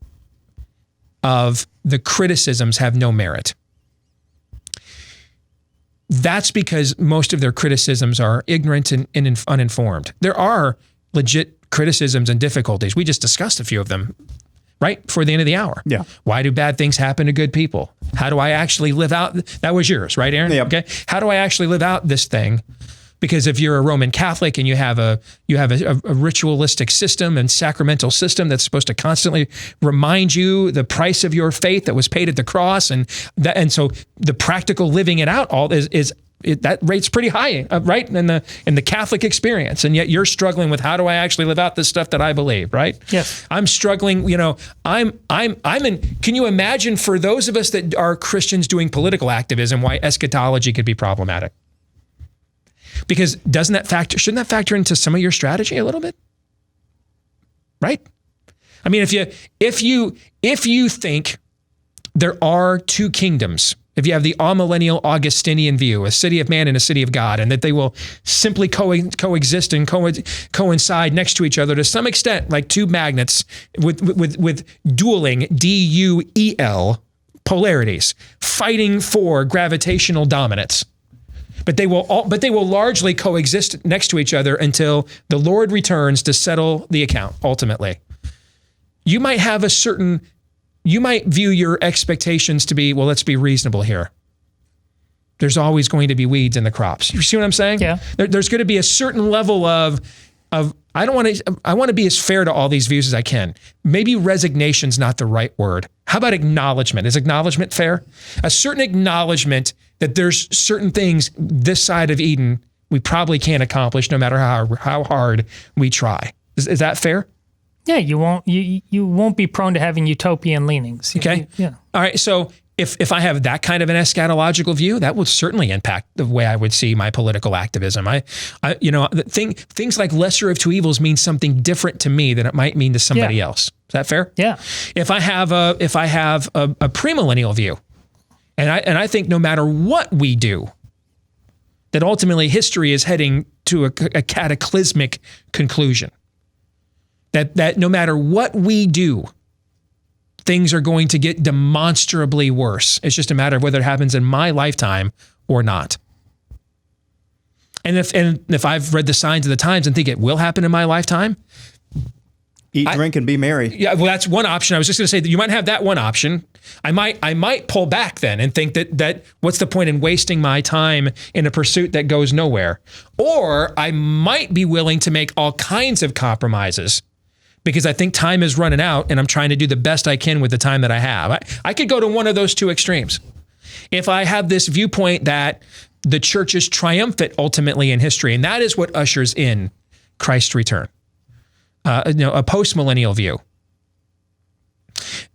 of the criticisms have no merit. That's because most of their criticisms are ignorant and uninformed. There are legit criticisms and difficulties. We just discussed a few of them right before the end of the hour. Yeah. Why do bad things happen to good people? How do I actually live out? That was yours, right, Aaron? Yep. Okay. How do I actually live out this thing? Because if you're a Roman Catholic and you have a ritualistic system and sacramental system that's supposed to constantly remind you the price of your faith that was paid at the cross, and so the practical living it out all is that rate's pretty high, right, in the Catholic experience, and yet you're struggling with how do I actually live out this stuff that I believe, right? Yes. I'm struggling. I'm in. Can you imagine for those of us that are Christians doing political activism, why eschatology could be problematic? Because shouldn't that factor into some of your strategy a little bit? Right? I mean, if you think there are two kingdoms. If you have the amillennial Augustinian view, a city of man and a city of God, and that they will simply coexist and coincide next to each other to some extent, like two magnets with dueling, D-U-E-L, polarities, fighting for gravitational dominance. But they will largely coexist next to each other until the Lord returns to settle the account, ultimately. You might view your expectations to be, well, let's be reasonable here. There's always going to be weeds in the crops. You see what I'm saying? Yeah. There's going to be a certain level of I want to be as fair to all these views as I can. Maybe resignation's not the right word. How about acknowledgement? Is acknowledgement fair? A certain acknowledgement that there's certain things this side of Eden we probably can't accomplish no matter how hard we try. Is that fair? Yeah, you won't be prone to having utopian leanings. Okay. Yeah. All right. So if I have that kind of an eschatological view, that would certainly impact the way I would see my political activism. Things like lesser of two evils mean something different to me than it might mean to somebody else. Is that fair? Yeah. If I have a premillennial view, and I think no matter what we do, that ultimately history is heading to a cataclysmic conclusion. That no matter what we do, things are going to get demonstrably worse. It's just a matter of whether it happens in my lifetime or not. And if I've read the signs of the times and think it will happen in my lifetime, eat, drink, and be merry. Yeah, well, that's one option. I was just going to say that you might have that one option. I might pull back then and think that what's the point in wasting my time in a pursuit that goes nowhere? Or I might be willing to make all kinds of compromises because I think time is running out and I'm trying to do the best I can with the time that I have. I could go to one of those two extremes. If I have this viewpoint that the church is triumphant ultimately in history, and that is what ushers in Christ's return, a post-millennial view,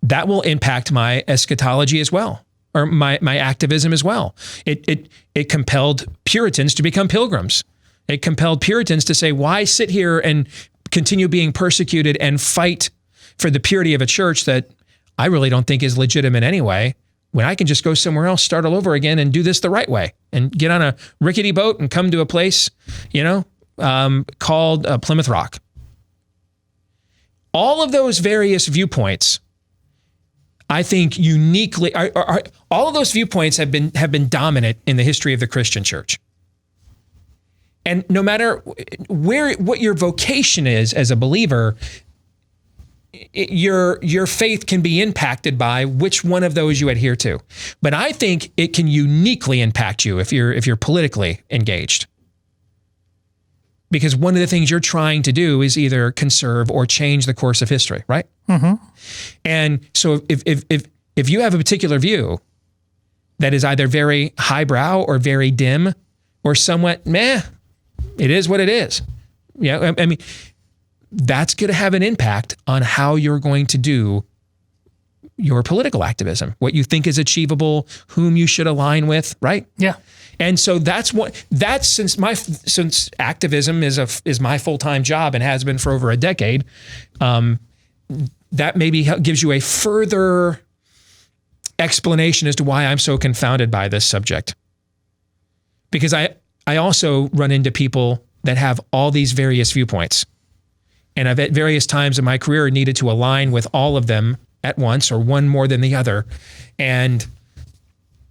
that will impact my eschatology as well, or my activism as well. It compelled Puritans to become pilgrims. It compelled Puritans to say, why sit here and continue being persecuted and fight for the purity of a church that I really don't think is legitimate anyway, when I can just go somewhere else, start all over again and do this the right way and get on a rickety boat and come to a place, called Plymouth Rock. All of those various viewpoints, I think uniquely, all of those viewpoints have been dominant in the history of the Christian church. And no matter what your vocation is as a believer, your faith can be impacted by which one of those you adhere to. But I think it can uniquely impact you if you're politically engaged. Because one of the things you're trying to do is either conserve or change the course of history, right? Mm-hmm. And so if you have a particular view that is either very highbrow or very dim or somewhat meh, it is what it is. Yeah, I mean, that's going to have an impact on how you're going to do your political activism, what you think is achievable, whom you should align with, right? Yeah. And so since activism is my full-time job and has been for over a decade, that maybe gives you a further explanation as to why I'm so confounded by this subject. Because I also run into people that have all these various viewpoints. And I've at various times in my career needed to align with all of them at once or one more than the other. And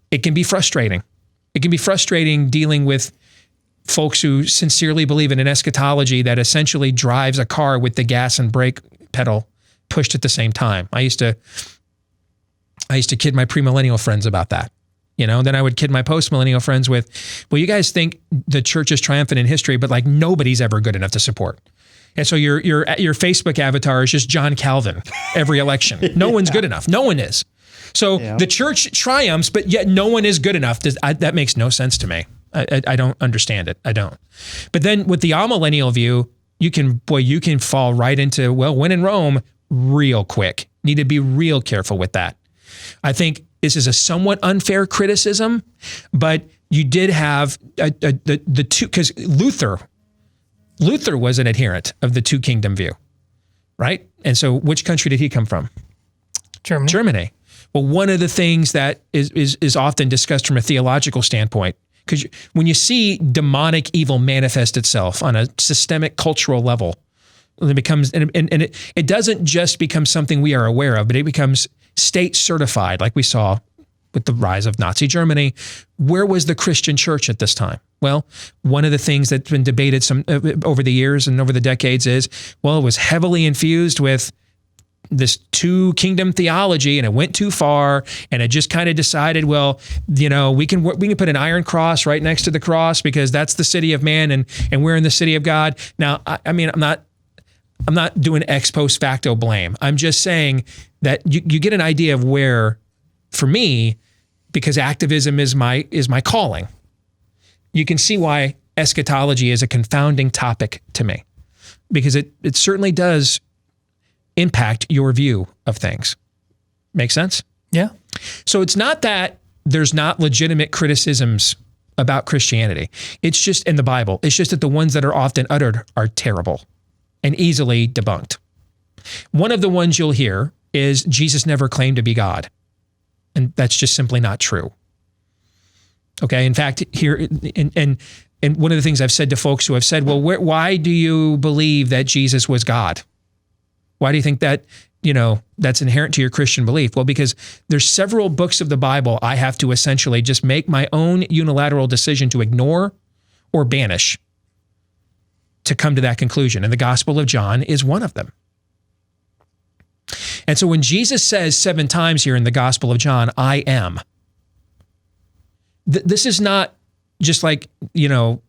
it can be frustrating. It can be frustrating dealing with folks who sincerely believe in an eschatology that essentially drives a car with the gas and brake pedal pushed at the same time. I used to kid my premillennial friends about that. Then I would kid my post-millennial friends with, well, you guys think the church is triumphant in history, but like nobody's ever good enough to support. And so your Facebook avatar is just John Calvin every election. No one's good enough. No one is. So the church triumphs, but yet no one is good enough. That makes no sense to me. I don't understand it. I don't. But then with the amillennial view, you can fall right into, well, when in Rome, real quick. Need to be real careful with that. I think this is a somewhat unfair criticism, but you did have the two, because Luther was an adherent of the two kingdom view, right? And so which country did he come from? Germany. Well, one of the things that is often discussed from a theological standpoint, because when you see demonic evil manifest itself on a systemic cultural level, it becomes, and it doesn't just become something we are aware of, but it becomes state certified, like we saw with the rise of Nazi Germany. Where was the Christian church at this time? Well, one of the things that's been debated over the years and over the decades is, well, it was heavily infused with this two kingdom theology, and it went too far, and it just kind of decided, well, you know, we can put an iron cross right next to the cross because that's the city of man, and we're in the city of God. Now, I mean, I'm not doing ex post facto blame. I'm just saying that you get an idea of where, for me, because activism is my calling, you can see why eschatology is a confounding topic to me, because it certainly does impact your view of things. Make sense? Yeah. So it's not that there's not legitimate criticisms about Christianity. It's just in the Bible. It's just that the ones that are often uttered are terrible and easily debunked. One of the ones you'll hear is Jesus never claimed to be God. And that's just simply not true. Okay. In fact, here, and one of the things I've said to folks who have said, well, why do you believe that Jesus was God? Why do you think that, you know, that's inherent to your Christian belief? Well, because there's several books of the Bible I have to essentially just make my own unilateral decision to ignore or banish to come to that conclusion. And the Gospel of John is one of them. And so when Jesus says 7 times here in the Gospel of John, I am, this is not just like, you know,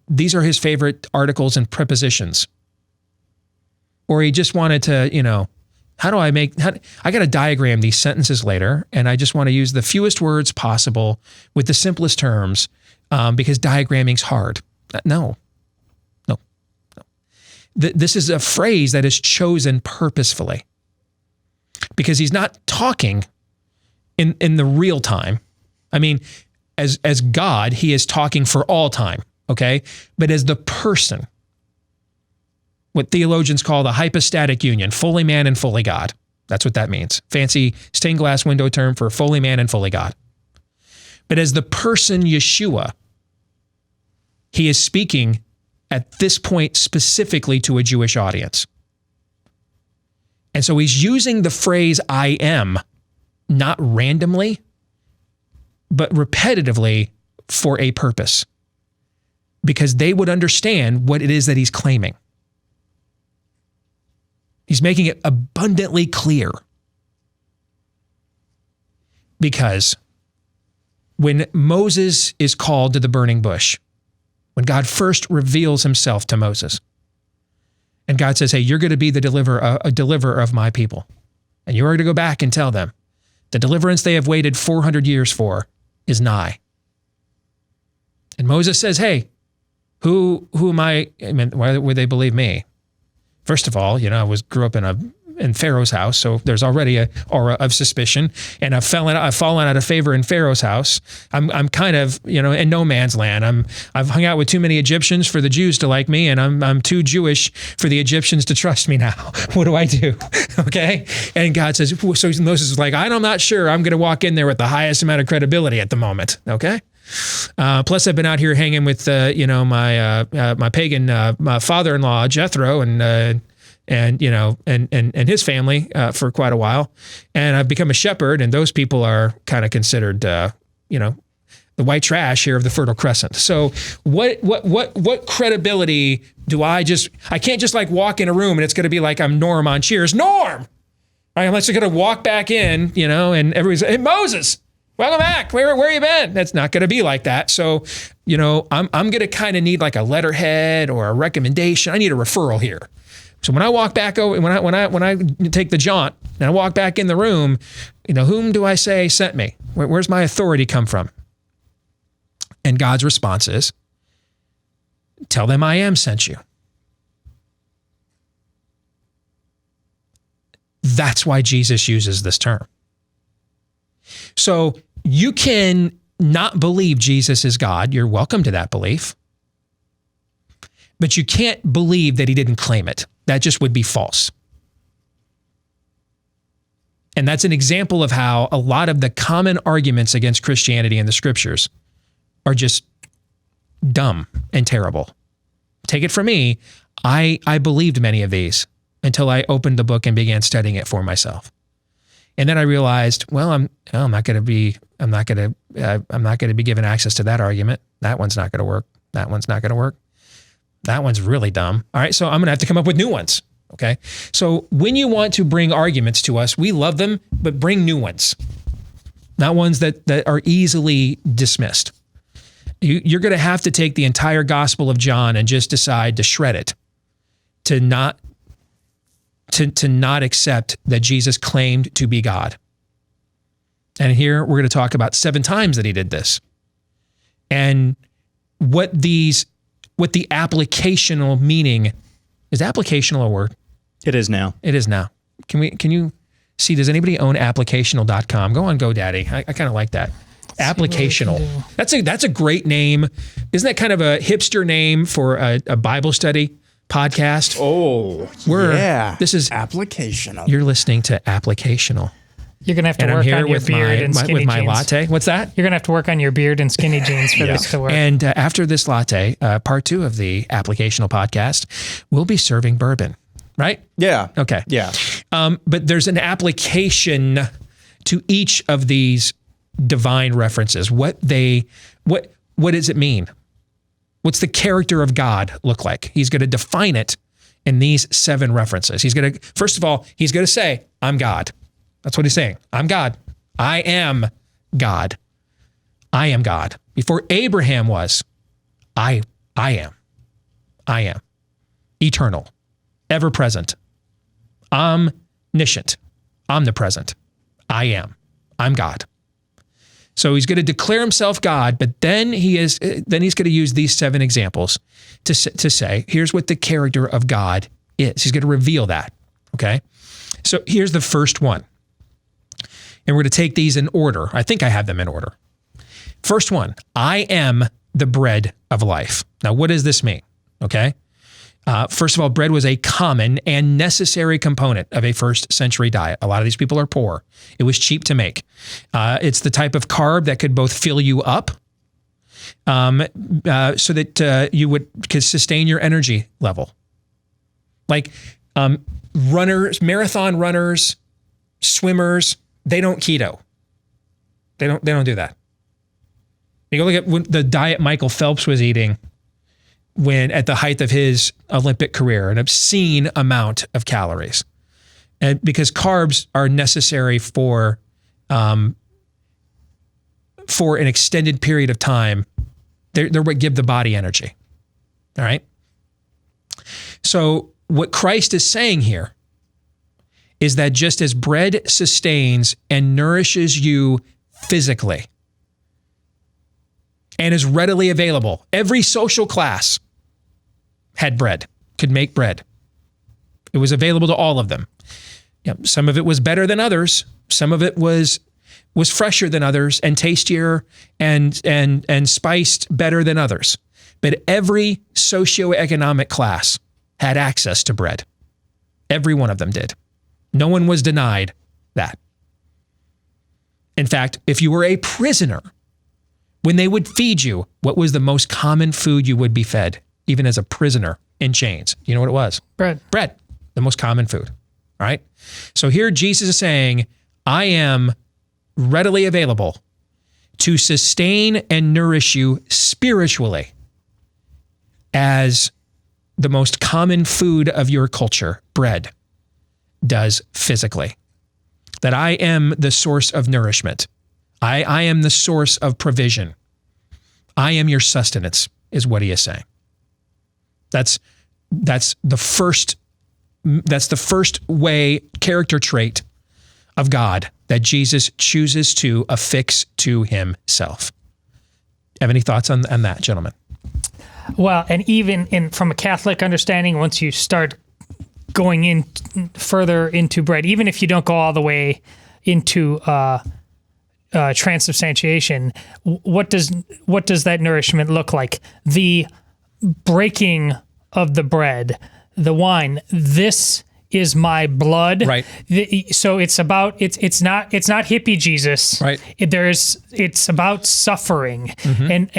these are his favorite articles and prepositions. Or he just wanted to, you know, I got to diagram these sentences later, and I just want to use the fewest words possible with the simplest terms because diagramming's hard. No. This is a phrase that is chosen purposefully because he's not talking in the real time. I mean, as God, he is talking for all time, okay? But as the person, what theologians call the hypostatic union, fully man and fully God. That's what that means. Fancy stained glass window term for fully man and fully God. But as the person Yeshua, he is speaking at this point specifically to a Jewish audience. And so he's using the phrase I am, not randomly, but repetitively for a purpose, because they would understand what it is that he's claiming. He's making it abundantly clear. Because when Moses is called to the burning bush, when God first reveals himself to Moses, and God says, hey, you're going to be the deliverer of my people. And you are to go back and tell them the deliverance they have waited 400 years for is nigh. And Moses says, hey, who am I? I mean, why would they believe me? First of all, you know, I grew up in Pharaoh's house, so there's already an aura of suspicion, and I've fallen out of favor in Pharaoh's house. I'm kind of, you know, in no man's land. I've hung out with too many Egyptians for the Jews to like me, and I'm too Jewish for the Egyptians to trust me now. What do I do? Okay, and God says, so Moses is like, I'm not sure I'm going to walk in there with the highest amount of credibility at the moment. Okay. Plus, I've been out here hanging with, you know, my pagan my father-in-law Jethro and you know and his family for quite a while, and I've become a shepherd, and those people are kind of considered, you know, the white trash here of the Fertile Crescent. So, what credibility do I can't just like walk in a room and it's going to be like I'm Norm on Cheers, Norm. Right? I'm just going to walk back in, you know, and everybody's, hey, Moses. Welcome back. Where you been? That's not going to be like that. So, you know, I'm going to kind of need like a letterhead or a recommendation. I need a referral here. So when I walk back over, when I take the jaunt and I walk back in the room, you know, whom do I say sent me? Where's my authority come from? And God's response is, tell them I am sent you. That's why Jesus uses this term. So you can not believe Jesus is God. You're welcome to that belief. But you can't believe that he didn't claim it. That just would be false. And that's an example of how a lot of the common arguments against Christianity in the scriptures are just dumb and terrible. Take it from me, I believed many of these until I opened the book and began studying it for myself. And then I realized, well, I'm not going to be given access to that argument. That one's not going to work. That one's not going to work. That one's really dumb. All right, so I'm going to have to come up with new ones. Okay, so when you want to bring arguments to us, we love them, but bring new ones, not ones that are easily dismissed. You're going to have to take the entire Gospel of John and just decide to shred it, to not accept that Jesus claimed to be God. And here we're going to talk about 7 times that he did this, and what the applicational meaning. Is applicational a word? It is now. It is now. Can you see, does anybody own applicational.com? Go on GoDaddy. I kind of like that. Applicational. That's a great name. Isn't that kind of a hipster name for a Bible study podcast? Oh, This is applicational. You're listening to Applicational. You're going to have to work on your beard and skinny with my jeans. latte. What's that? You're going to have to work on your beard and skinny jeans for this to work. And after this latte, part 2 of the Applicational podcast, we'll be serving bourbon, right? Yeah. Okay. Yeah. But there's an application to each of these divine references. What does it mean? What's the character of God look like? He's going to define it in these 7 references. First of all, he's going to say, I'm God. That's what he's saying. I'm God. I am God. I am God. Before Abraham was, I am. I am. Eternal. Ever present. Omniscient. Omnipresent. I am. I'm God. So he's going to declare himself God, but then he's going to use these 7 examples to say, here's what the character of God is. He's going to reveal that. Okay? So here's the first one. And we're going to take these in order. I think I have them in order. First one, I am the bread of life. Now, what does this mean? Okay. First of all, bread was a common and necessary component of a first century diet. A lot of these people are poor. It was cheap to make. It's the type of carb that could both fill you up so that you could sustain your energy level. Like marathon runners, swimmers, they don't keto. They don't do that. You go look at the diet Michael Phelps was eating when at the height of his Olympic career, an obscene amount of calories. And because carbs are necessary for an extended period of time, they're what give the body energy. All right? So what Christ is saying here is that just as bread sustains and nourishes you physically and is readily available, every social class had bread, could make bread. It was available to all of them. Some of it was better than others. Some of it was fresher than others and tastier and spiced better than others. But every socioeconomic class had access to bread. Every one of them did. No one was denied that. In fact, if you were a prisoner, when they would feed you, what was the most common food you would be fed, even as a prisoner in chains? You know what it was? Bread. Bread, the most common food. All right? So here Jesus is saying, I am readily available to sustain and nourish you spiritually as the most common food of your culture, bread, does physically. That I am the source of nourishment. I am the source of provision. I am your sustenance, is what he is saying. That's the first way, character trait of God that Jesus chooses to affix to himself. Have any thoughts on that, gentlemen? Well, and even from a Catholic understanding, once you start going in further into bread, even if you don't go all the way into transubstantiation, what does that nourishment look like? The breaking of the bread, the wine, this is my blood. Right. So it's about it's not hippie Jesus. Right. It's about suffering, and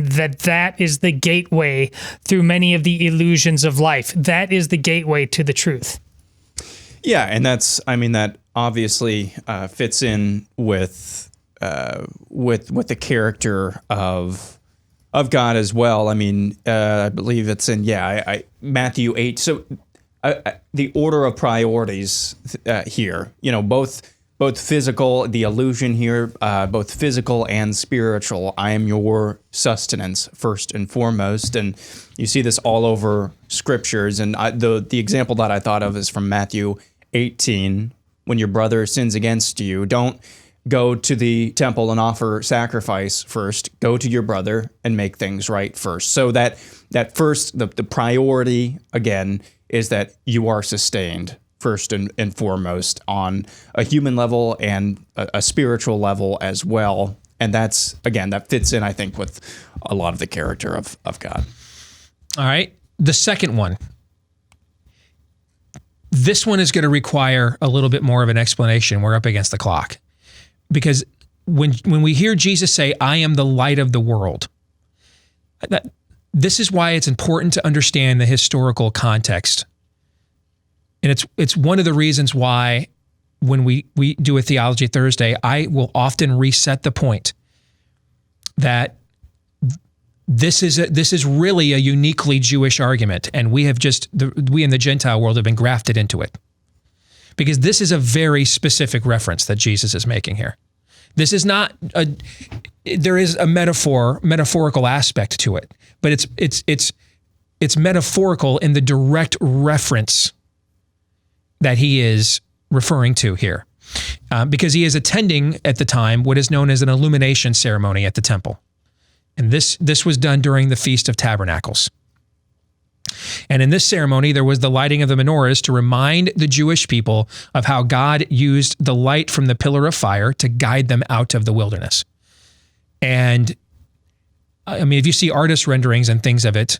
that is the gateway through many of the illusions of life. That is the gateway to the truth. Yeah, and that obviously fits in with the character of God as well. I mean, I believe it's in Matthew 8. So the order of priorities here, both physical, the allusion here, both physical and spiritual. I am your sustenance first and foremost, and you see this all over scriptures. And the example that I thought of is from Matthew 18. When your brother sins against you, don't go to the temple and offer sacrifice first. Go to your brother and make things right first. So that first, the priority, again, is that you are sustained first and foremost on a human level and a spiritual level as well. And that's, again, that fits in, I think, with a lot of the character of God. All right. The second one. This one is going to require a little bit more of an explanation. We're up against the clock. Because when we hear Jesus say, I am the light of the world, this is why it's important to understand the historical context. And it's one of the reasons why when we do a Theology Thursday, I will often reset the point that this is really a uniquely Jewish argument, and we in the Gentile world have been grafted into it. Because this is a very specific reference that Jesus is making here. This is not there is a metaphorical aspect to it, but it's metaphorical in the direct reference that he is referring to here. Because he is attending at the time what is known as an illumination ceremony at the temple. And this was done during the Feast of Tabernacles. And in this ceremony, there was the lighting of the menorahs to remind the Jewish people of how God used the light from the pillar of fire to guide them out of the wilderness. And I mean, if you see artist renderings and things of it,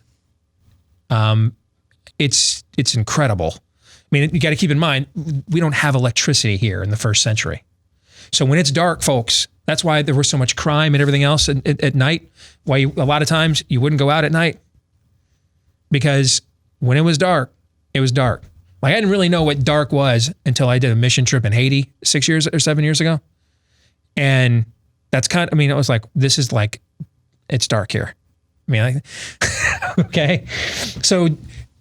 it's incredible. I mean, you got to keep in mind, we don't have electricity here in the first century. So when it's dark, folks, that's why there was so much crime and everything else at night. Why a lot of times you wouldn't go out at night. Because when it was dark, it was dark. Like, I didn't really know what dark was until I did a mission trip in Haiti 6 years or 7 years ago. And that's it was like, this is like, it's dark here. I mean, okay. So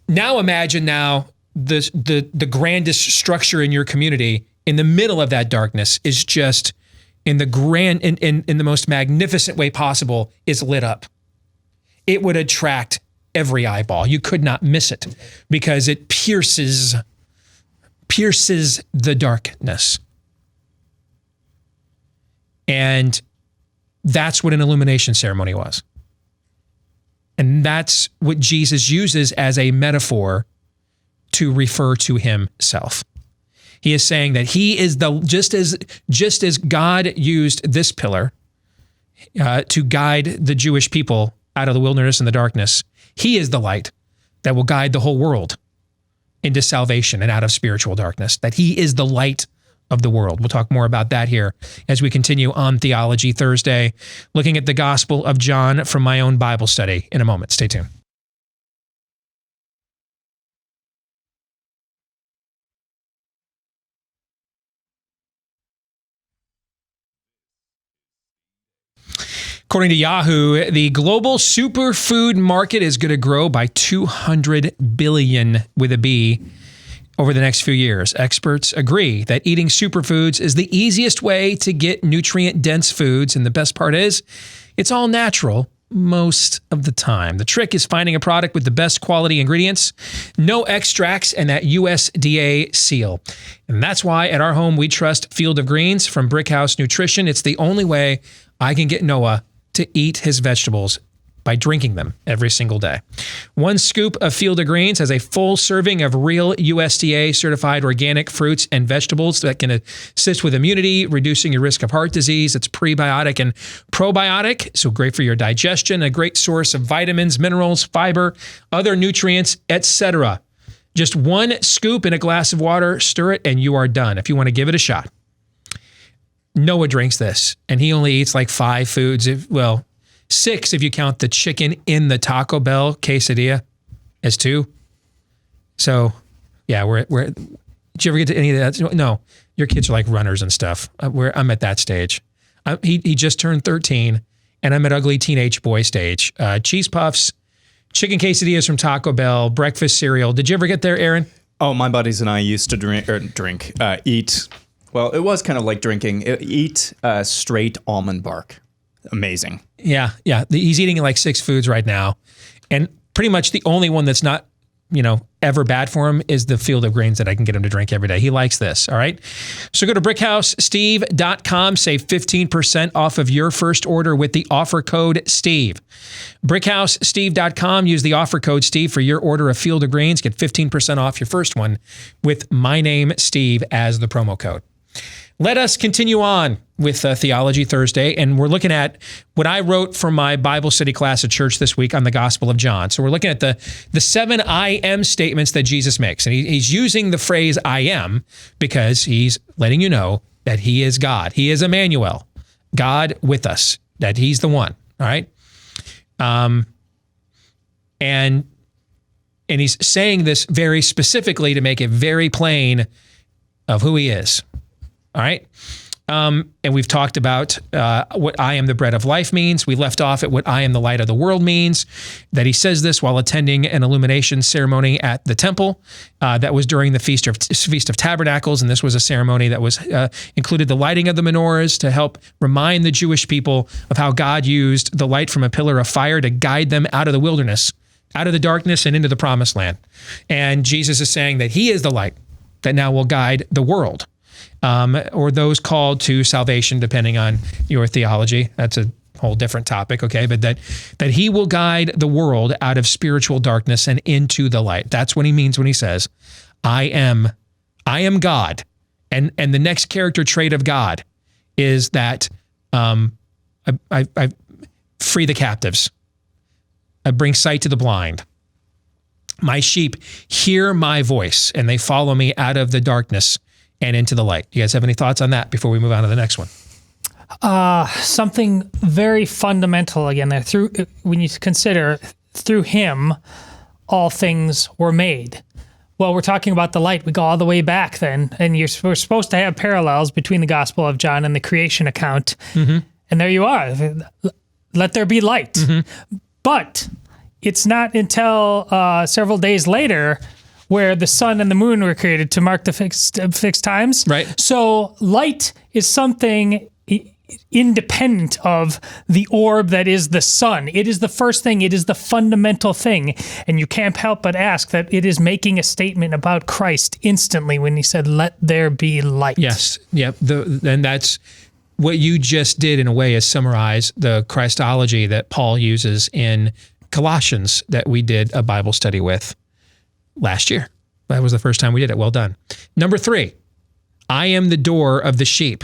now imagine the grandest structure in your community in the middle of that darkness is just in the most magnificent way possible is lit up. It would attract every eyeball. You could not miss it because it pierces the darkness. And that's what an illumination ceremony was. And that's what Jesus uses as a metaphor to refer to himself. He is saying that he is just as God used this pillar to guide the Jewish people out of the wilderness and the darkness, he is the light that will guide the whole world into salvation and out of spiritual darkness, that he is the light of the world. We'll talk more about that here as we continue on Theology Thursday, looking at the Gospel of John from my own Bible study in a moment. Stay tuned. According to Yahoo, the global superfood market is going to grow by 200 billion with a B over the next few years. Experts agree that eating superfoods is the easiest way to get nutrient-dense foods, and the best part is it's all natural most of the time. The trick is finding a product with the best quality ingredients, no extracts, and that USDA seal. And that's why at our home we trust Field of Greens from Brickhouse Nutrition. It's the only way I can get Noah to eat his vegetables by drinking them every single day. One scoop of Field of Greens has a full serving of real USDA certified organic fruits and vegetables that can assist with immunity, reducing your risk of heart disease. It's prebiotic and probiotic, so great for your digestion, a great source of vitamins, minerals, fiber, other nutrients, etc. Just 1 scoop in a glass of water, stir it, and you are done if you want to give it a shot. Noah drinks this, and he only eats like 5 foods. 6 if you count the chicken in the Taco Bell quesadilla as 2. So, yeah, did you ever get to any of that? No, your kids are like runners and stuff. I'm at that stage. He just turned 13, and I'm at ugly teenage boy stage. Cheese puffs, chicken quesadillas from Taco Bell, breakfast cereal. Did you ever get there, Aaron? Oh, my buddies and I used to eat. Well, it was kind of like drinking. Eat straight almond bark. Amazing. Yeah. He's eating like 6 foods right now. And pretty much the only one that's not, ever bad for him is the Field of Greens that I can get him to drink every day. He likes this, all right? So go to BrickHouseSteve.com, save 15% off of your first order with the offer code STEVE. BrickHouseSteve.com, use the offer code STEVE for your order of Field of Greens. Get 15% off your first one with my name, Steve, as the promo code. Let us continue on with Theology Thursday, and we're looking at what I wrote for my Bible study class at church this week on the Gospel of John. So we're looking at the 7 I am statements that Jesus makes, and he's using the phrase I am because he's letting you know that he is God. He is Emmanuel, God with us, that he's the one, all right? And he's saying this very specifically to make it very plain of who he is. All right. And we've talked about what I am the bread of life means. We left off at what I am the light of the world means, that he says this while attending an illumination ceremony at the temple. That was during the Feast of Tabernacles. And this was a ceremony that was included the lighting of the menorahs to help remind the Jewish people of how God used the light from a pillar of fire to guide them out of the wilderness, out of the darkness and into the promised land. And Jesus is saying that he is the light that now will guide the world. Or those called to salvation, depending on your theology. That's a whole different topic, okay? But that he will guide the world out of spiritual darkness and into the light. That's what he means when he says, I am God. And the next character trait of God is that I free the captives. I bring sight to the blind. My sheep hear my voice, and they follow me out of the darkness and into the light. You guys have any thoughts on that before we move on to the next one? Something very fundamental again there. When you consider through him, all things were made. Well, we're talking about the light. We go all the way back then, and we're supposed to have parallels between the Gospel of John and the creation account. Mm-hmm. And there you are. Let there be light. Mm-hmm. But it's not until several days later where the sun and the moon were created to mark the fixed times. Right. So light is something independent of the orb that is the sun. It is the first thing. It is the fundamental thing. And you can't help but ask that it is making a statement about Christ instantly when he said, let there be light. Yes. Yep. And that's what you just did in a way is summarize the Christology that Paul uses in Colossians that we did a Bible study with last year. That was the first time we did it. Well done. Number 3, I am the door of the sheep.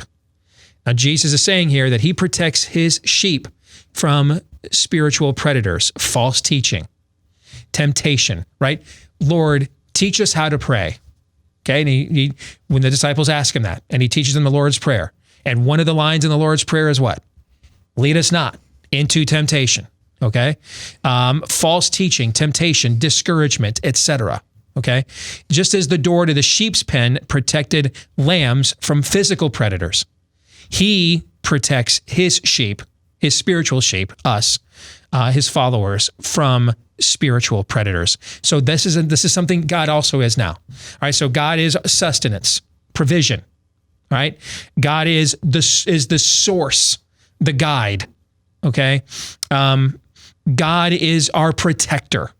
Now, Jesus is saying here that he protects his sheep from spiritual predators, false teaching, temptation, right? Lord, teach us how to pray. Okay. And he when the disciples ask him that, and he teaches them the Lord's Prayer. And one of the lines in the Lord's Prayer is what? Lead us not into temptation. Okay. False teaching, temptation, discouragement, etc. Okay. Just as the door to the sheep's pen protected lambs from physical predators, he protects his sheep, his spiritual sheep, us, his followers, from spiritual predators. So this is something God also is now. All right. So God is sustenance, provision. All right. God is the source, the guide. Okay. God is our protector.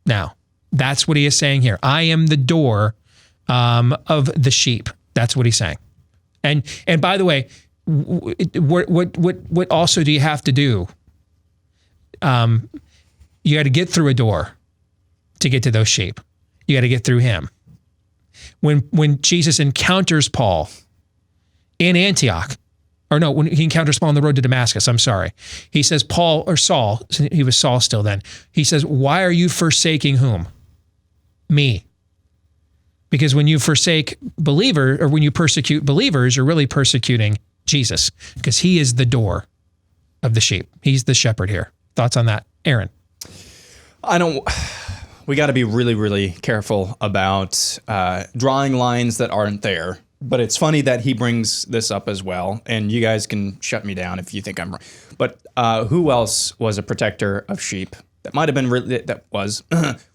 Now, that's what he is saying here. I am the door of the sheep. That's what he's saying. And by the way, what also do you have to do? You got to get through a door to get to those sheep. You got to get through him. When Jesus encounters Paul in Antioch, or no, when he encounters Paul on the road to Damascus, I'm sorry. He says, Paul, or Saul, he was Saul still then. He says, why are you forsaking whom? Me. Because when you forsake believer, or when you persecute believers, you're really persecuting Jesus, because he is the door of the sheep. He's the shepherd here. Thoughts on that, Aaron? We got to be really, really careful about drawing lines that aren't there. But it's funny that he brings this up as well, and you guys can shut me down if you think I'm wrong. But who else was a protector of sheep that might have been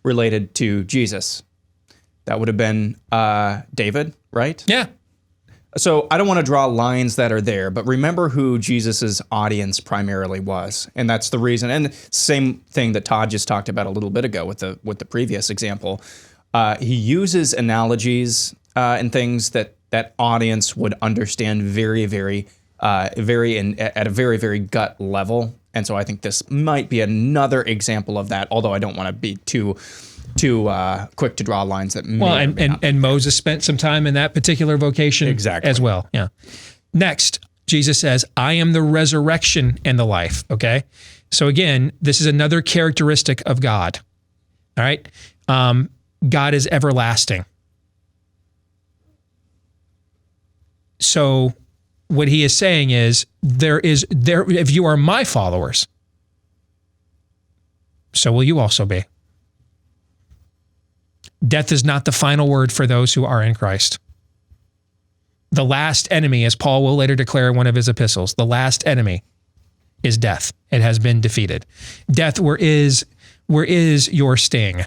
related to Jesus? That would have been David, right? Yeah. So I don't want to draw lines that are there, but remember who Jesus's audience primarily was, and that's the reason. And same thing that Todd just talked about a little bit ago with the previous example. He uses analogies and things that audience would understand very, very, at a very, very gut level. And so I think this might be another example of that. Although I don't want to be too quick to draw lines that. And Moses spent some time in that particular vocation as well. Yeah. Next, Jesus says, "I am the resurrection and the life." Okay. So again, this is another characteristic of God. All right. God is everlasting. So what he is saying is if you are my followers, so will you also be. Death is not the final word for those who are in Christ. The last enemy, as Paul will later declare in one of his epistles, the last enemy is death. It has been defeated. Death, where is your sting?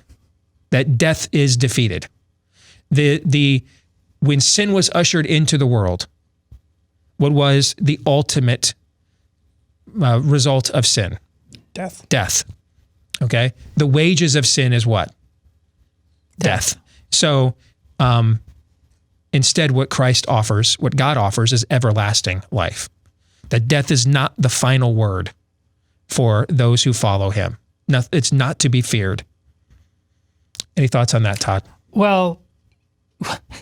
That death is defeated. When sin was ushered into the world, what was the ultimate result of sin? Death. Okay? The wages of sin is what? Death. So instead, what Christ offers, what God offers, is everlasting life. That death is not the final word for those who follow him. It's not to be feared. Any thoughts on that, Todd? Well,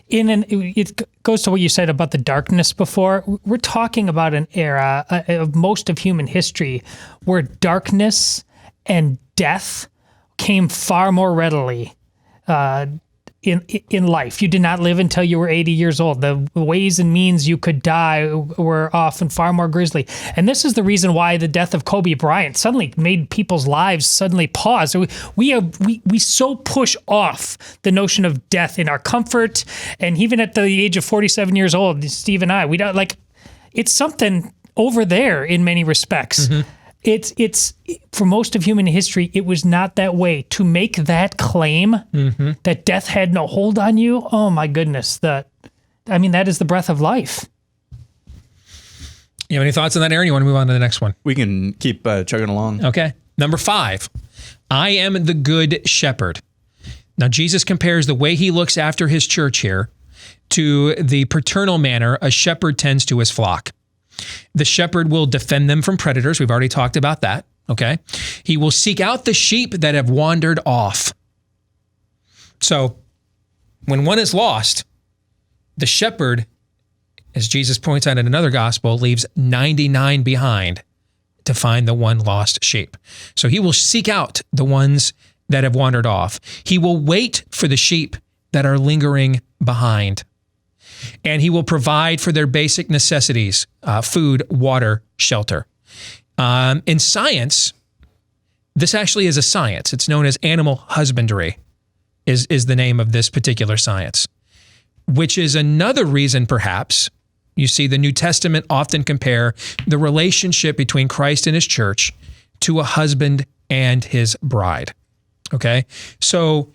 it goes to what you said about the darkness before. We're talking about an era of most of human history where darkness and death came far more readily in life. You did not live until you were 80 years old. The ways and means you could die were often far more grisly. And this is the reason why the death of Kobe Bryant suddenly made people's lives suddenly pause. We so push off the notion of death in our comfort. And even at the age of 47 years old, Steve and I, we don't it's something over there in many respects. Mm-hmm. It's for most of human history, it was not that way. To make that claim that death had no hold on you, oh my goodness, that is the breath of life. You have any thoughts on that, Aaron? You want to move on to the next one? We can keep chugging along. Okay. Number 5, I am the good shepherd. Now, Jesus compares the way he looks after his church here to the paternal manner a shepherd tends to his flock. The shepherd will defend them from predators. We've already talked about that. Okay. He will seek out the sheep that have wandered off. So when one is lost, the shepherd, as Jesus points out in another gospel, leaves 99 behind to find the one lost sheep. So he will seek out the ones that have wandered off. He will wait for the sheep that are lingering behind. And he will provide for their basic necessities, food, water, shelter. In science, this actually is a science. It's known as animal husbandry, is the name of this particular science, which is another reason, perhaps, you see the New Testament often compare the relationship between Christ and his church to a husband and his bride. Okay? So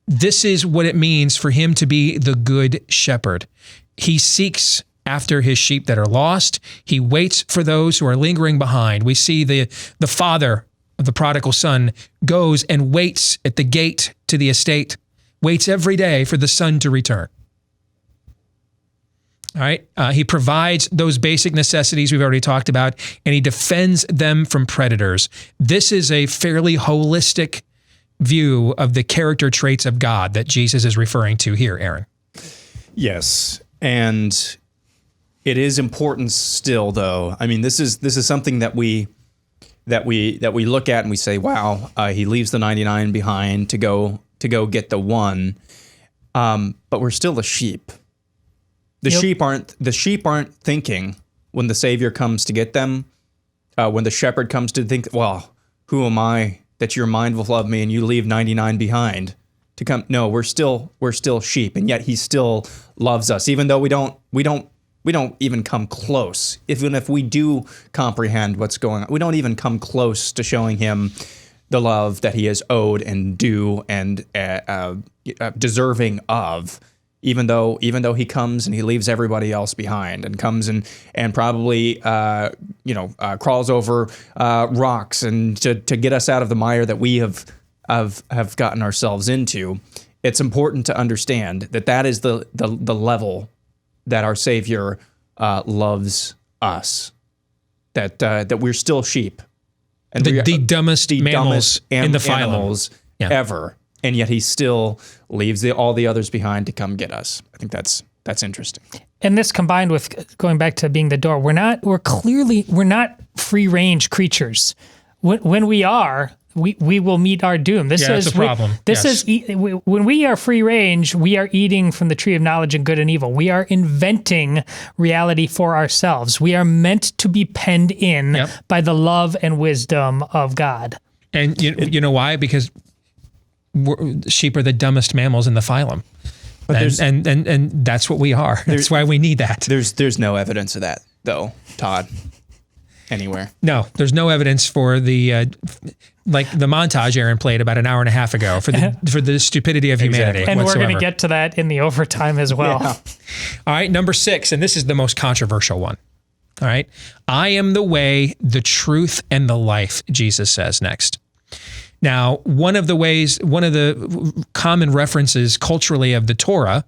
this is what it means for him to be the good shepherd. He seeks after his sheep that are lost. He waits for those who are lingering behind. We see the father of the prodigal son goes and waits at the gate to the estate, waits every day for the son to return. All right. He provides those basic necessities we've already talked about, and he defends them from predators. This is a fairly holistic view of the character traits of God that Jesus is referring to here, Aaron. Yes, and it is important still, though. I mean, this is something that we look at and we say, "Wow, he leaves the 99 behind to go get the one." but we're still the sheep. The sheep aren't thinking when the Savior comes to get them, when the shepherd comes to think, well, who am I that you're mindful of me and you leave 99 behind to come? No, we're still sheep, and yet he still loves us, even though we don't even come close. Even if we do comprehend what's going on, we don't even come close to showing him the love that he is owed and due and deserving of. Even though he comes and he leaves everybody else behind, and comes and probably crawls over rocks and to get us out of the mire that we have gotten ourselves into. It's important to understand that is the level that our Savior loves us. That we're still sheep, and the dumbest mammals in the phylum ever. And yet he still leaves all the others behind to come get us. I think that's interesting. And this combined with going back to being the door, we're not free range creatures. When we are, we will meet our doom. This is a problem. When we are free range, we are eating from the tree of knowledge and good and evil. We are inventing reality for ourselves. We are meant to be penned in by the love and wisdom of God. And you know why? Because sheep are the dumbest mammals in the phylum, and that's what we are. That's why we need that. There's no evidence of that, though, Todd, anywhere. No, there's no evidence for the like the montage Aaron played about an hour and a half ago for the stupidity of humanity. And whatsoever. We're going to get to that in the overtime as well. Yeah. All right, number 6, and this is the most controversial one. All right, I am the way, the truth, and the life, Jesus says next. Now, one of the common references culturally of the Torah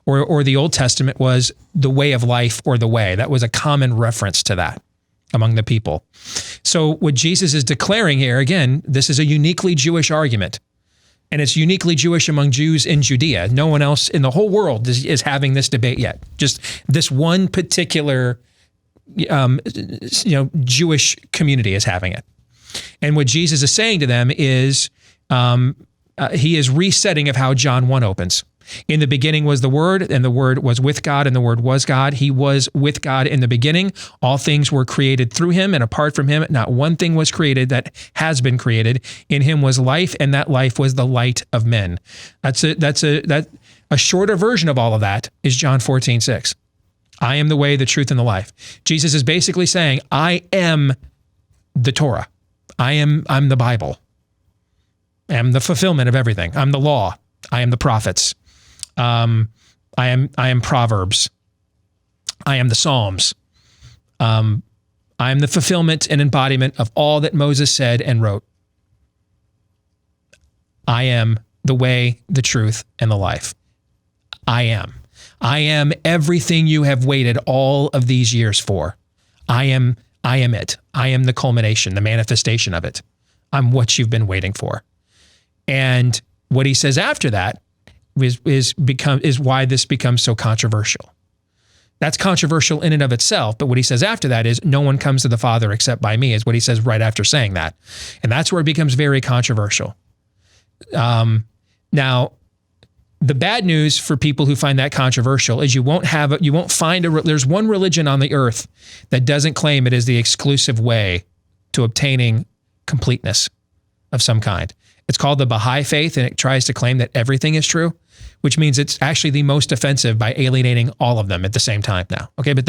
or the Old Testament was the way of life or the way. That was a common reference to that among the people. So what Jesus is declaring here, again, this is a uniquely Jewish argument. And it's uniquely Jewish among Jews in Judea. No one else in the whole world is having this debate yet. Just this one particular Jewish community is having it. And what Jesus is saying to them is he is resetting of how John 1 opens. In the beginning was the Word, and the Word was with God, and the Word was God. He was with God in the beginning. All things were created through him, and apart from him, not one thing was created that has been created. In him was life, and that life was the light of men. A shorter version of all of that is John 14:6. I am the way, the truth, and the life. Jesus is basically saying, I am the Torah. I'm the Bible. I'm the fulfillment of everything. I'm the law. I am the prophets. I am Proverbs. I am the Psalms. I am the fulfillment and embodiment of all that Moses said and wrote. I am the way, the truth, and the life. I am. I am everything you have waited all of these years for. I am it. I am the culmination, the manifestation of it. I'm what you've been waiting for. And what he says after that is why this becomes so controversial. That's controversial in and of itself, but what he says after that is no one comes to the Father except by me, is what he says right after saying that. And that's where it becomes very controversial. Now, the bad news for people who find that controversial is there's one religion on the earth that doesn't claim it is the exclusive way to obtaining completeness of some kind. It's called the Baha'i faith, and it tries to claim that everything is true, which means it's actually the most offensive by alienating all of them at the same time now. Okay, but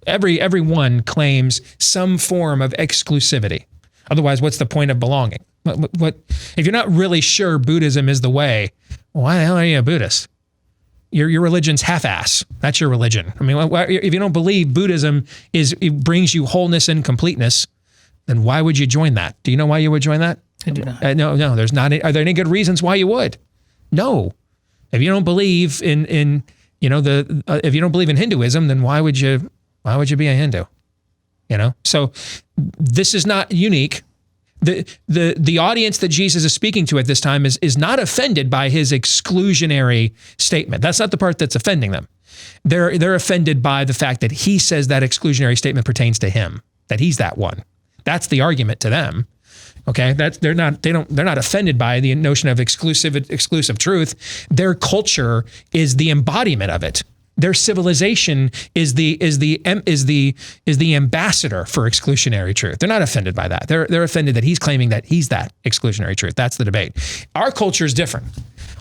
everyone claims some form of exclusivity. Otherwise, what's the point of belonging? What if you're not really sure Buddhism is the way? Why the hell are you a Buddhist? Your religion's half-ass. That's your religion. I mean, if you don't believe Buddhism it brings you wholeness and completeness, then why would you join that? Do you know why you would join that? I do not. No. There's not. Are there any good reasons why you would? No. If you don't believe if you don't believe in Hinduism, then why would you be a Hindu? So this is not unique. The audience that Jesus is speaking to at this time is not offended by his exclusionary statement. That's not the part that's offending them. They're offended by the fact that he says that exclusionary statement pertains to him, that he's that one. That's the argument to them. Okay, they're not offended by the notion of exclusive truth. Their culture is the embodiment of it. Their civilization is the ambassador for exclusionary truth. They're not offended by that. They're offended that he's claiming that he's that exclusionary truth. That's the debate. Our culture is different.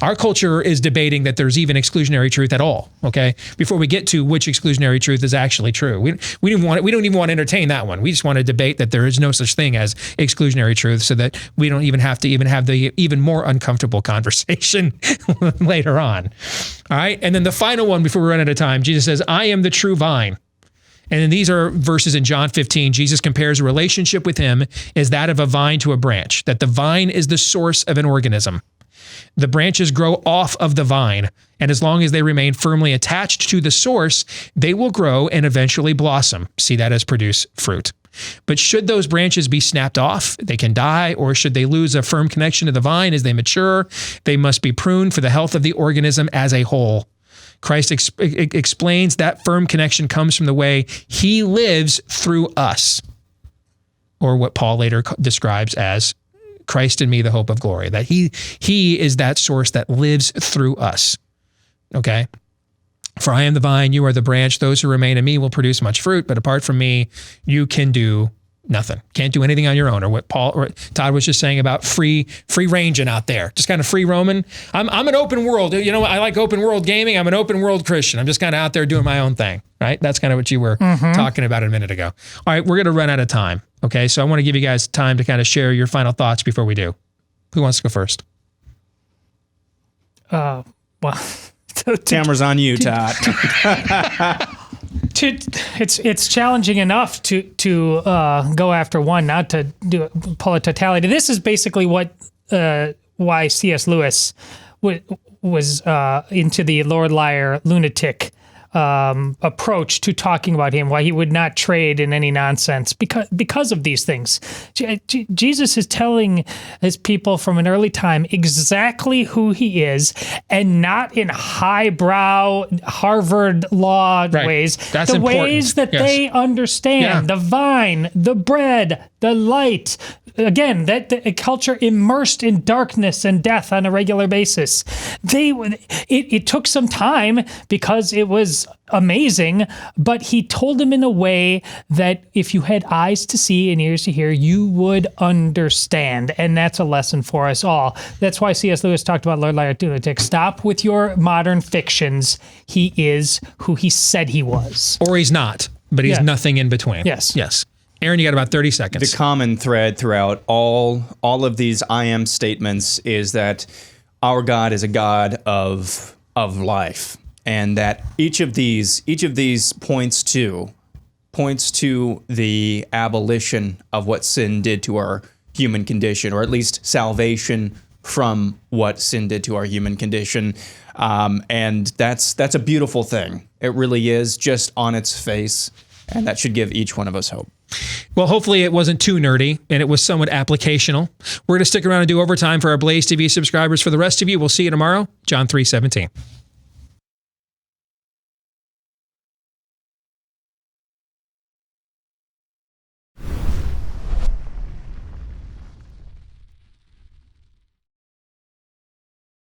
Our culture is debating that there's even exclusionary truth at all. Okay, before we get to which exclusionary truth is actually true, we don't even want to entertain that one. We just want to debate that there is no such thing as exclusionary truth, so that we don't even have to have the even more uncomfortable conversation later on. All right, and then the final one before we run out of time, Jesus says, "I am the true vine." And then these are verses in John 15. Jesus compares a relationship with him as that of a vine to a branch, that the vine is the source of an organism. The branches grow off of the vine, and as long as they remain firmly attached to the source, they will grow and eventually blossom. See that as produce fruit. But should those branches be snapped off, they can die, or should they lose a firm connection to the vine as they mature, they must be pruned for the health of the organism as a whole. Christ explains that firm connection comes from the way he lives through us, or what Paul later describes as Christ in me, the hope of glory, that he is that source that lives through us. Okay. For I am the vine, you are the branch. Those who remain in me will produce much fruit, but apart from me, you can do nothing. Can't do anything on your own. Or what Paul or Todd was just saying about free ranging out there, just kind of free roaming. I'm an open world. You know, I like open world gaming. I'm an open world Christian. I'm just kind of out there doing my own thing, right? That's kind of what you were talking about a minute ago. All right, we're going to run out of time. Okay, so I want to give you guys time to kind of share your final thoughts before we do. Who wants to go first? Well, camera's on you, Todd. It's challenging enough to go after one, not to pull a totality. This is basically why C.S. Lewis was into the Lord Liar lunatic approach to talking about him, why he would not trade in any nonsense because of these things. Jesus is telling his people from an early time exactly who he is, and not in highbrow Harvard law ways. That's the important. Ways that they understand the vine, the bread, the light. Again, that the culture immersed in darkness and death on a regular basis. It took some time because it was amazing, but he told them in a way that if you had eyes to see and ears to hear, you would understand. And that's a lesson for us all. That's why C.S. Lewis talked about Lord Liar lunatic. Stop with your modern fictions. He is who he said he was. Or he's not, but he's nothing in between. Yes. Aaron, you got about 30 seconds. The common thread throughout all of these I am statements is that our God is a God of life, and that each of these points to the abolition of what sin did to our human condition, or at least salvation from what sin did to our human condition. And that's a beautiful thing. It really is, just on its face, and that should give each one of us hope. Well, hopefully it wasn't too nerdy and it was somewhat applicational. We're going to stick around and do overtime for our Blaze TV subscribers. For the rest of you, we'll see you tomorrow. John 3:17.